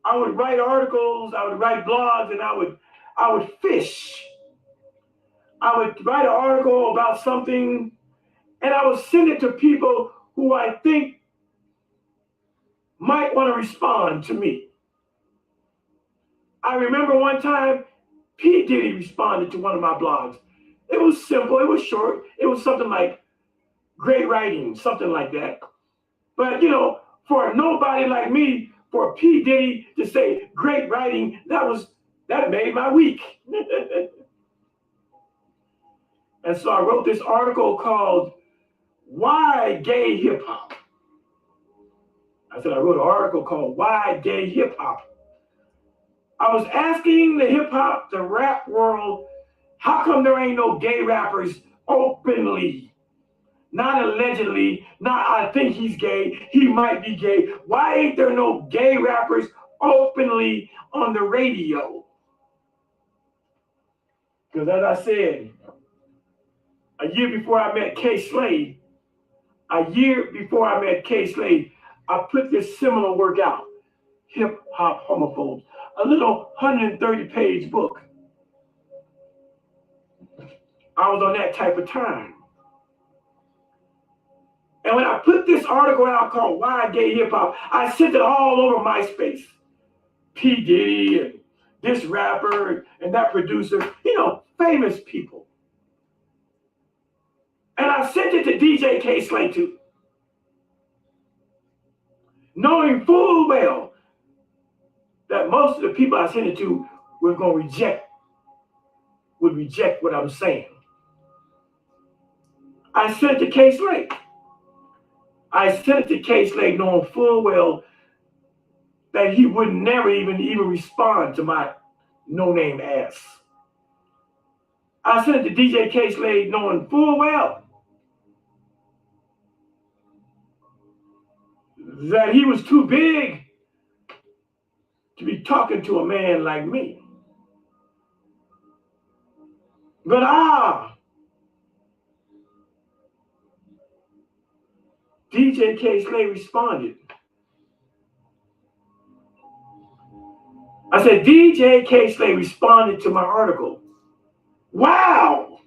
I would write articles, I would write blogs, and I would fish. I would write an article about something, and I would send it to people who I think might want to respond to me. I remember one time, P. Diddy responded to one of my blogs. It was simple, it was short, it was something like great writing, something like that. But, you know, for nobody like me, for P. Diddy to say great writing, that made my week. And so I wrote this article called Why Gay Hip Hop? I said, I wrote an article called Why Gay Hip Hop. I was asking the hip hop, the rap world, how come there ain't no gay rappers openly? Not allegedly, not I think he's gay, he might be gay. Why ain't there no gay rappers openly on the radio? Because as I said, a year before I met K Slade, I put this similar work out, Hip Hop Homophobes, a little 130-page book. I was on that type of time. And when I put this article out called Why Gay Hip Hop, I sent it all over MySpace. P. Diddy and this rapper and that producer, famous people. And I sent it to DJ K Slade too, knowing full well that most of the people I sent it to would reject what I'm saying. I sent it to K Slade. Knowing full well that he would never even respond to my no-name ass. I sent it to DJ K Slade knowing full well that he was too big to be talking to a man like me. But DJ K Slade responded. I said, DJ K Slade responded to my article. Wow!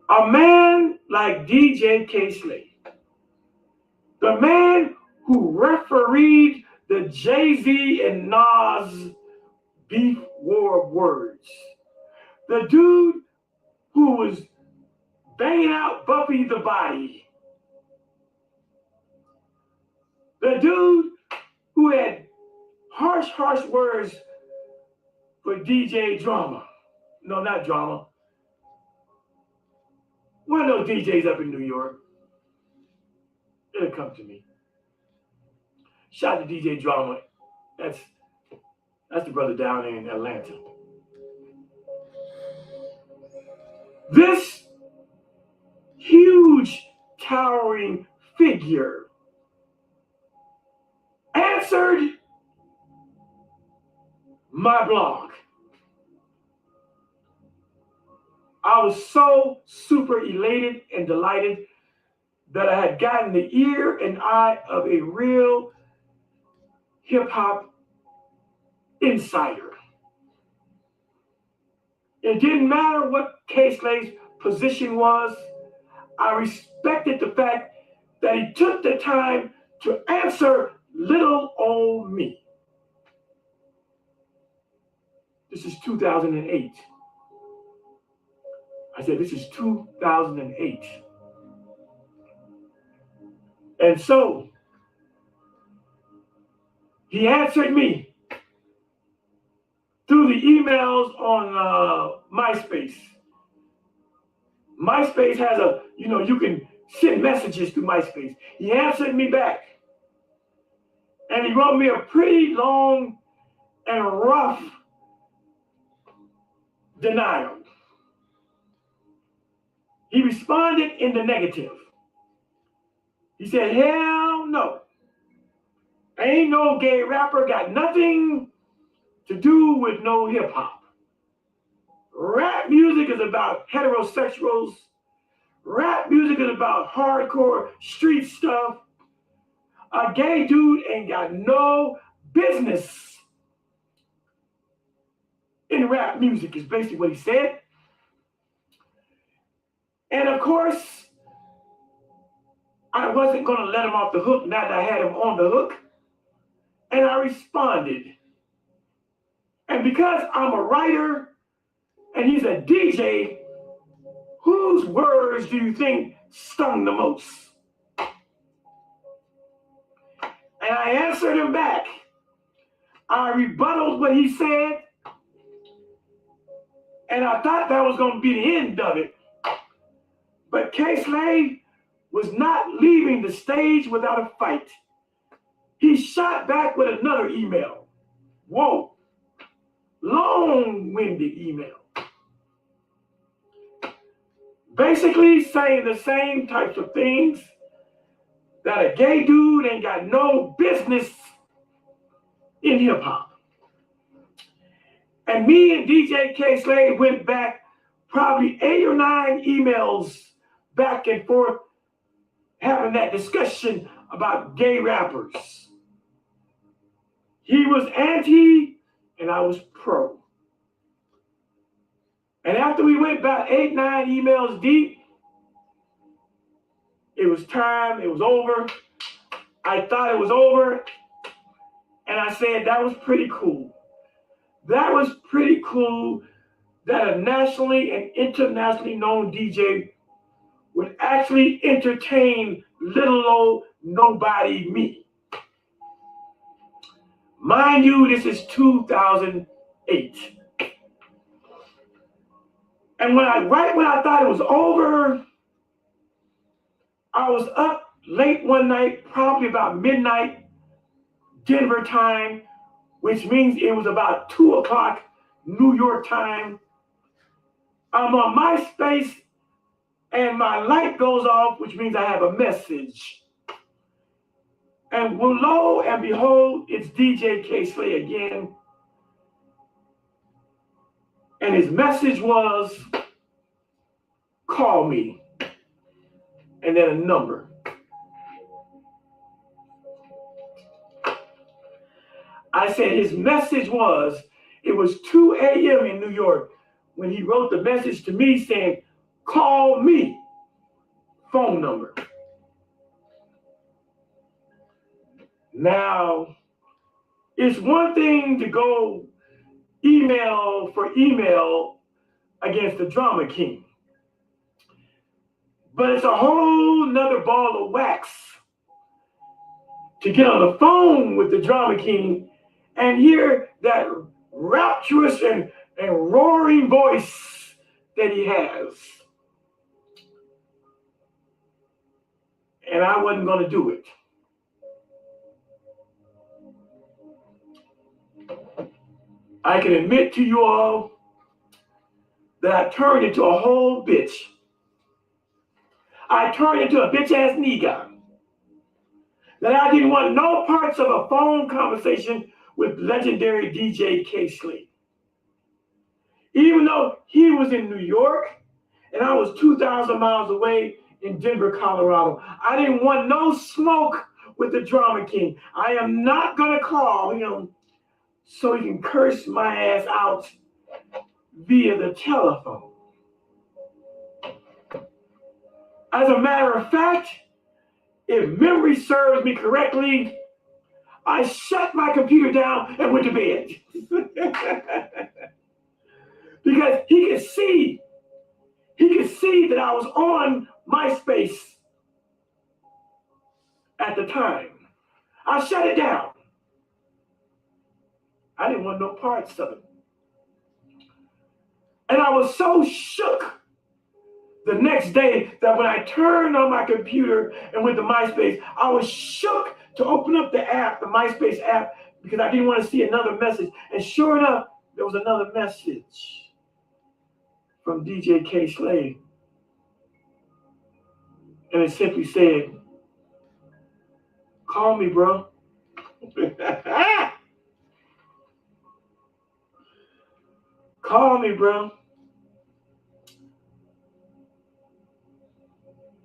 A man like DJ K Slade, the man who refereed the Jay-Z and Nas beef war of words, the dude who was banging out Buffy the Body, the dude who had harsh words for DJ Drama. No, not Drama. One of those DJs up in New York. It'll come to me. Shout out to DJ Drama. That's the brother down in Atlanta. This huge, towering figure answered my blog. I was so super elated and delighted that I had gotten the ear and eye of a real hip hop insider. It didn't matter what K Slade's position was. I respected the fact that he took the time to answer little old me. This is 2008. I said, this is 2008. And so he answered me through the emails on MySpace. MySpace has you can send messages through MySpace. He answered me back. And he wrote me a pretty long and rough denial. He responded in the negative. He said, hell no. Ain't no gay rapper, got nothing to do with no hip hop. Rap music is about heterosexuals. Rap music is about hardcore street stuff. A gay dude ain't got no business in rap music is basically what he said. And of course, I wasn't going to let him off the hook now that I had him on the hook. And I responded. And because I'm a writer and he's a DJ, whose words do you think stung the most? And I answered him back. I rebutted what he said. And I thought that was going to be the end of it. But K Slade was not leaving the stage without a fight. He shot back with another email. Whoa. Long-winded email. Basically saying the same types of things that a gay dude ain't got no business in hip hop. And me and DJ K-Slade went back probably 8 or 9 emails back and forth having that discussion about gay rappers. He was anti and I was pro. And after we went about 8, 9 emails deep, it was time, it was over. I thought it was over. And I said, that was pretty cool. That was pretty cool that a nationally and internationally known DJ would actually entertain little old nobody me. Mind you, this is 2008. And right when I thought it was over, I was up late one night, probably about midnight, Denver time, which means it was about 2 o'clock New York time. I'm on MySpace and my light goes off, which means I have a message. And lo and behold, it's DJ K-Slade again. And his message was, call me. And then a number. I said his message was, it was 2 a.m. in New York when he wrote the message to me saying, call me, phone number. Now, it's one thing to go email for email against the Drama King, but it's a whole nother ball of wax to get on the phone with the Drama King and hear that rapturous and roaring voice that he has. And I wasn't going to do it. I can admit to you all that I turned into a whole bitch. I turned into a bitch-ass nigga. That I didn't want no parts of a phone conversation with legendary DJ K-Slade. Even though he was in New York and I was 2,000 miles away in Denver, Colorado, I didn't want no smoke with the Drama King. I am not going to call him so he can curse my ass out via the telephone. As a matter of fact, if memory serves me correctly, I shut my computer down and went to bed. Because he could see that I was on MySpace at the time. I shut it down. I didn't want no parts of it. And I was so shook the next day that when I turned on my computer and went to MySpace, I was shook to open up the app, the MySpace app, because I didn't want to see another message. And sure enough, there was another message from DJ K-Slade. And it simply said, call me, bro. Call me, bro.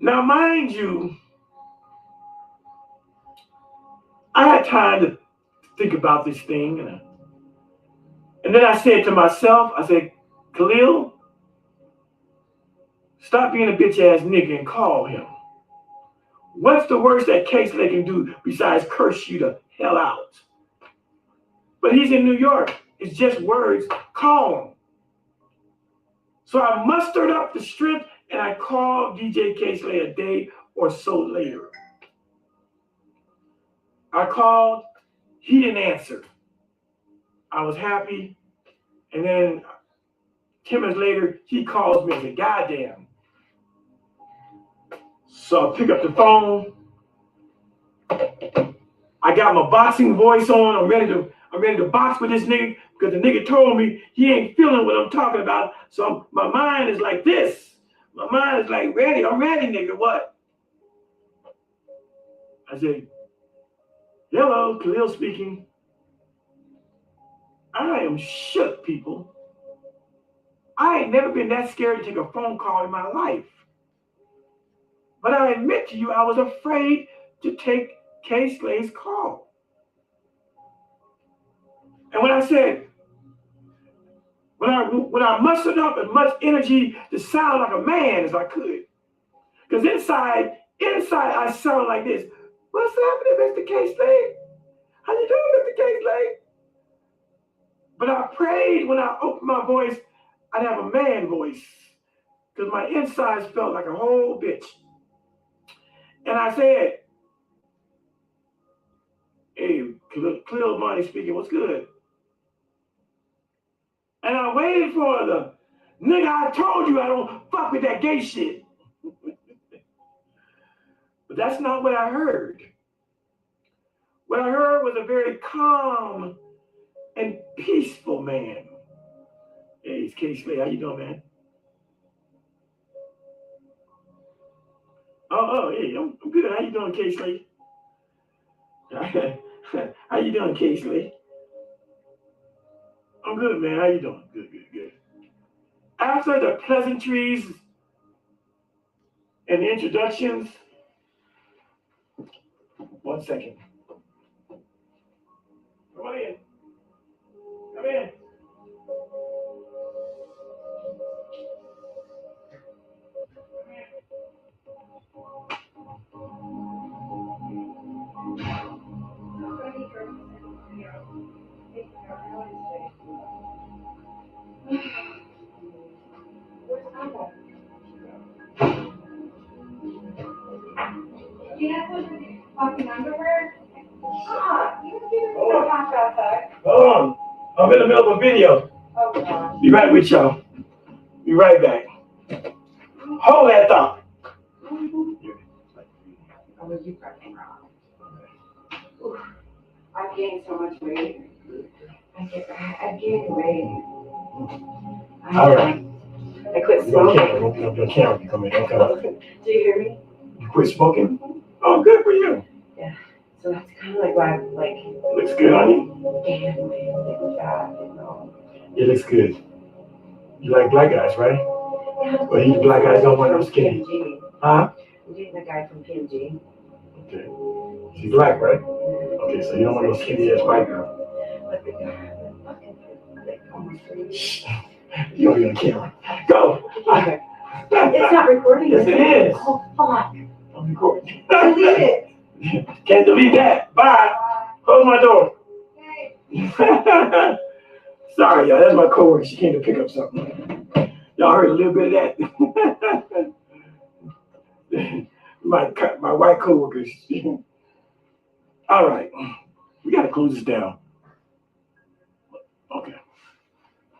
Now, mind you, I had time to think about this thing. And then I said to myself, I said, Khalil, stop being a bitch-ass nigga and call him. What's the worst that K-Slade can do besides curse you the hell out? But he's in New York. It's just words. Call him. So I mustered up the strength and I called DJ K-Slade a day or so later. I called. He didn't answer. I was happy. And then 10 minutes later, he calls me and said, goddamn. So I pick up the phone. I got my boxing voice on. I'm ready to box with this nigga because the nigga told me he ain't feeling what I'm talking about. So my mind is like this. My mind is like, ready. I'm ready, nigga. What? I said, hello, Khalil speaking. I am shook, people. I ain't never been that scared to take a phone call in my life. But I admit to you, I was afraid to take K. Slay's call. And when I said, when I mustered up as much energy to sound like a man as I could, because inside I sound like this. What's happening, Mr. K. Slay? How you doing, Mr. K. Slay? But I prayed when I opened my voice, I'd have a man voice, because my insides felt like a whole bitch. And I said, hey, Khalil Money speaking, what's good? And I waited for the nigga, I told you I don't fuck with that gay shit. But that's not what I heard. What I heard was a very calm and peaceful man. Hey, it's K. Slay. How you doing, man? Hey, I'm good. How you doing, K. Slay? How you doing, K. Slay? I'm good, man. How you doing? Good. After the pleasantries and the introductions, 1 second. Come on in. Come in. Do you have some fucking underwear? You can keep it so hot outside. Hold on. I'm in the middle of a video. Oh, gosh. Be right with y'all. Be right back. Hold that thought. I've gained so much weight. I've gained weight. All right. I quit smoking. Open up your camera. You come in. Okay. Do you hear me? You quit smoking? Oh, good for you. Yeah. So that's kind of like why I'm like. Looks good on you. Gained weight, getting fat, It looks good. You like black guys, right? Yeah. Well, these black guys don't want no skinny. PMG. Huh? I'm dating a guy from PMG. Okay. She's black, right? Okay, so you don't want no skinny ass white girl. But the guy, fucking, like, almost 3 Shh. You're on camera. Go. It's not recording. Yes, it is. Oh, fuck. I'm recording. Delete it. Can't delete that. Bye. Close my door. Okay. Sorry, y'all. That's my coworker. She came to pick up something. Y'all heard a little bit of that. my white coworkers. All right. We got to close this down. Okay.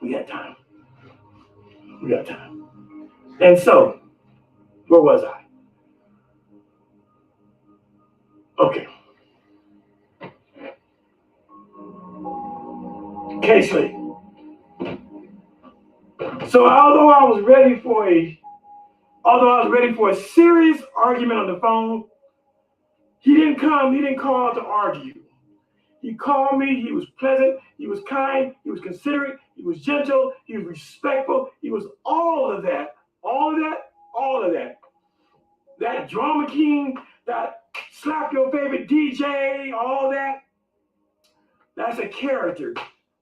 We got time. And so, where was I? Okay. K-Slay. So although I was ready for a serious argument on the phone, he didn't call to argue. He called me, he was pleasant, he was kind, he was considerate, he was gentle, he was respectful, he was all of that. That drama king, that slap your favorite DJ, all that, that's a character.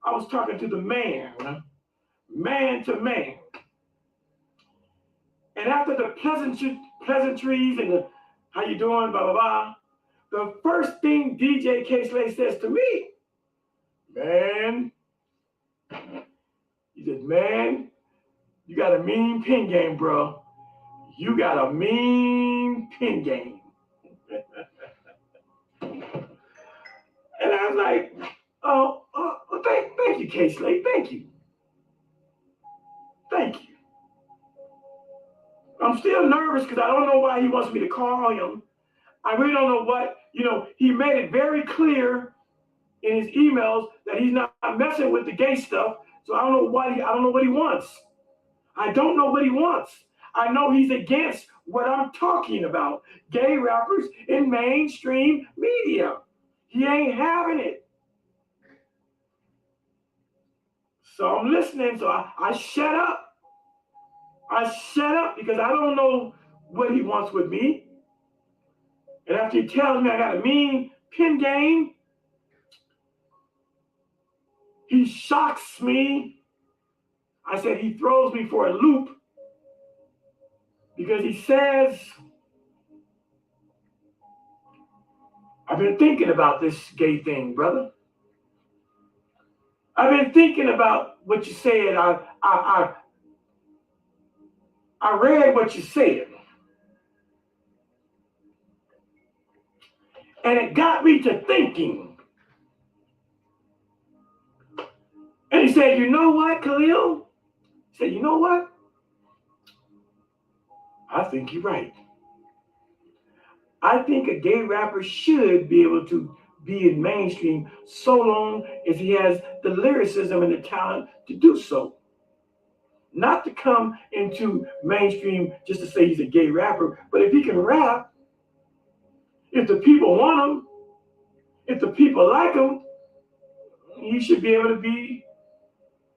I was talking to the man, man to man. And after the pleasantries and the how you doing, blah, blah, blah, the first thing DJ K-Slay says to me, man, he says, man, you got a mean pin game, bro. You got a mean pin game. And I was like, thank you, K-Slay. Thank you. I'm still nervous because I don't know why he wants me to call him. I really don't know what he made it very clear in his emails that he's not messing with the gay stuff. So I don't know why. I don't know what he wants. I don't know what he wants. I know he's against what I'm talking about. Gay rappers in mainstream media. He ain't having it. So I'm listening. So I shut up. I shut up because I don't know what he wants with me. And after he tells me I got a mean pen game, he shocks me. I said he throws me for a loop because he says, I've been thinking about this gay thing, brother. I've been thinking about what you said. I read what you said. And it got me to thinking. And he said, you know what, Khalil? He said, you know what? I think you're right. I think a gay rapper should be able to be in mainstream so long as he has the lyricism and the talent to do so. Not to come into mainstream just to say he's a gay rapper, but if he can rap, if the people want him, if the people like him, he should be able to be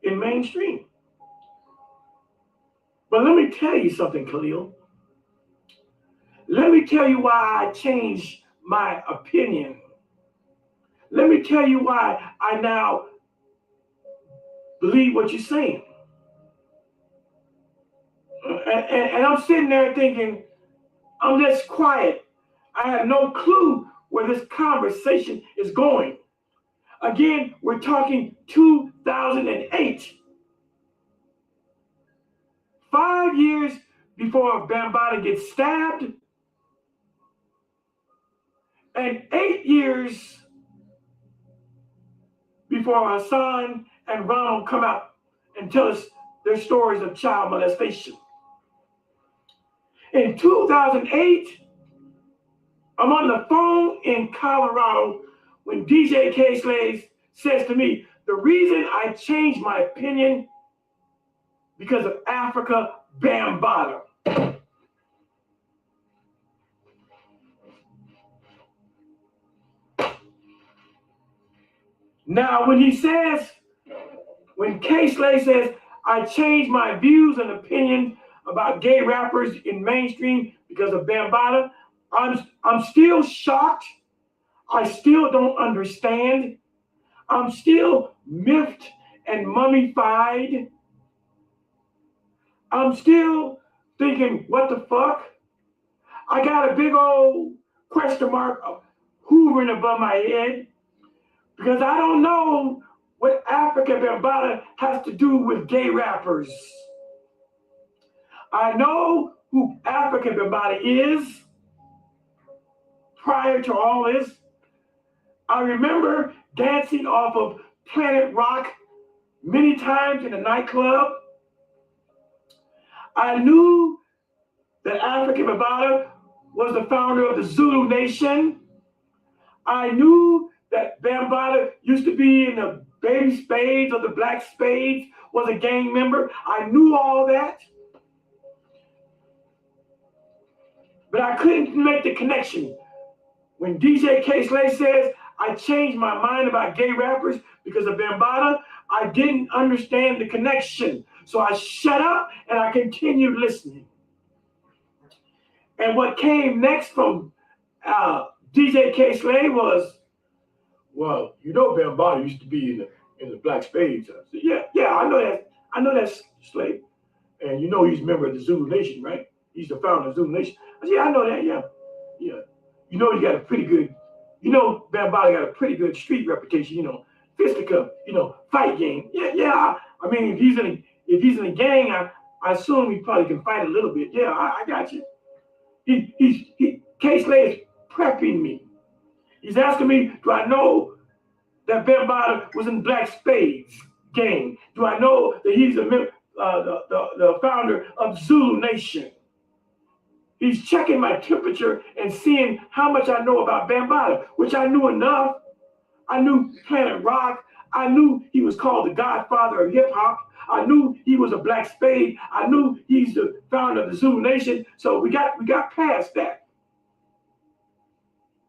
in mainstream. But let me tell you something, Khalil. Let me tell you why I changed my opinion. Let me tell you why I now believe what you're saying. And I'm sitting there thinking, I'm just quiet. I have no clue where this conversation is going. Again, we're talking 2008. 5 years before Bambaataa gets stabbed, and 8 years before Hassan and Ronald come out and tell us their stories of child molestation. In 2008, I'm on the phone in Colorado when DJ K-Slaves says to me, the reason I changed my opinion because of Africa Bambaataa. Now, when K-Slave says, I changed my views and opinion about gay rappers in mainstream because of Bambaataa, I'm still shocked. I still don't understand. I'm still miffed and mummified. I'm still thinking, what the fuck? I got a big old question mark hovering above my head because I don't know what Africa Bambaataa has to do with gay rappers. I know who Africa Bambaataa is prior to all this. I remember dancing off of Planet Rock many times in a nightclub. I knew that Africa Bambaataa was the founder of the Zulu Nation. I knew that Bambaataa used to be in the Baby Spades or the Black Spades, was a gang member. I knew all that. But I couldn't make the connection. When DJ K-Slave says, I changed my mind about gay rappers because of Bambaataa, I didn't understand the connection. So I shut up and I continued listening. And what came next from DJ K-Slave was, well, you know Bambaataa used to be in the Black Spades. I said, yeah, I know that. I know that's Slave. And you know he's a member of the Zulu Nation, right? He's the founder of the Zulu Nation. I said, yeah, I know that, yeah. You know he got a pretty good, Bambaataa got a pretty good street reputation, fisticuff, fight game. Yeah. I mean, if he's in a gang, I assume he probably can fight a little bit. Yeah, I got you. K-Slave is prepping me. He's asking me, do I know that Bambaataa was in Black Spades gang? Do I know that he's the founder of Zulu Nation? He's checking my temperature and seeing how much I know about Bambaataa, which I knew enough. I knew Planet Rock. I knew he was called the Godfather of hip hop. I knew he was a Black Spade. I knew he's the founder of the Zulu Nation. So we got past that.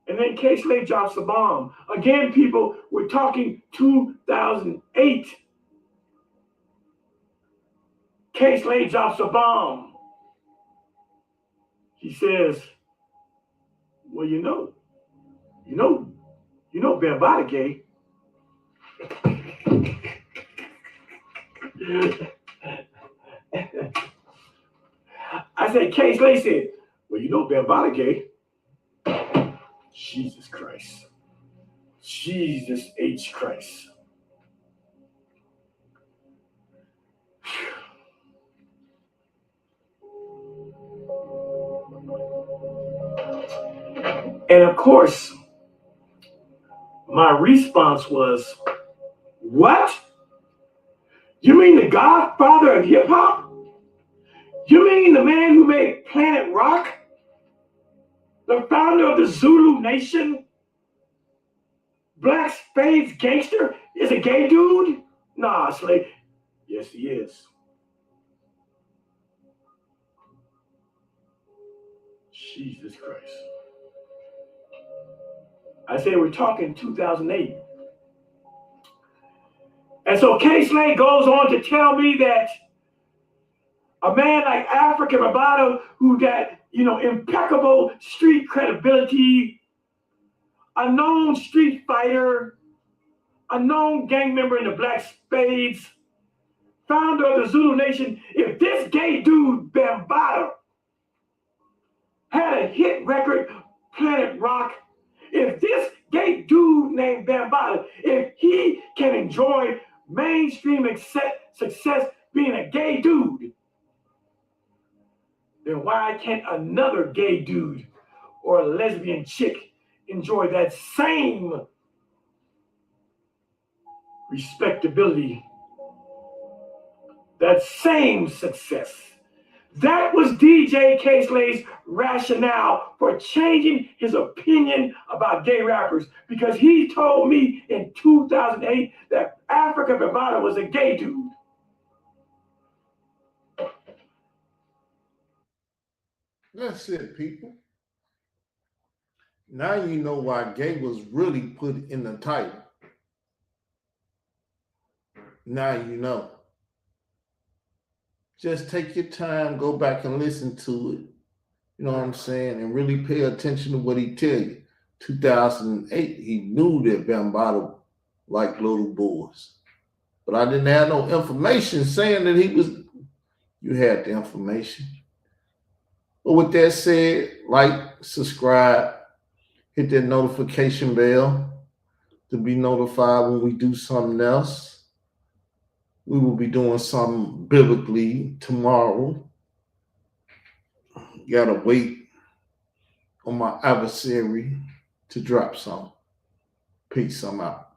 And then K-Slade drops the bomb. Again, people, we're talking 2008. K-Slade drops a bomb. He says, well, you know Bambaataa gay. I said, K-Slade said, well, you know Bambaataa gay. Jesus Christ. Jesus H. Christ. And of course, my response was, what? You mean the Godfather of hip hop? You mean the man who made Planet Rock? The founder of the Zulu Nation? Black Spades gangster is a gay dude? Nah, Slade. Yes, he is. Jesus Christ. I said we're talking 2008. And so K-Slade goes on to tell me that a man like Africa Bambaataa, who got, impeccable street credibility, a known street fighter, a known gang member in the Black Spades, founder of the Zulu Nation, if this gay dude, Bambaataa, had a hit record, Planet Rock, if this gay dude named Bambaataa, if he can enjoy mainstream success being a gay dude, then why can't another gay dude or a lesbian chick enjoy that same respectability, that same success? That was DJ K-Slade's rationale for changing his opinion about gay rappers, because he told me in 2008 that Africa Bambaataa was a gay dude. That's it, people. Now you know why gay was really put in the title. Now you know. Just take your time, go back and listen to it. You know what I'm saying? And really pay attention to what he tell you. 2008, he knew that Bambaataa liked little boys. But I didn't have no information saying that he was. You had the information. But with that said, like, subscribe, hit that notification bell to be notified when we do something else. We will be doing something biblically tomorrow. Gotta wait on my adversary to drop some. Peace, I'm out.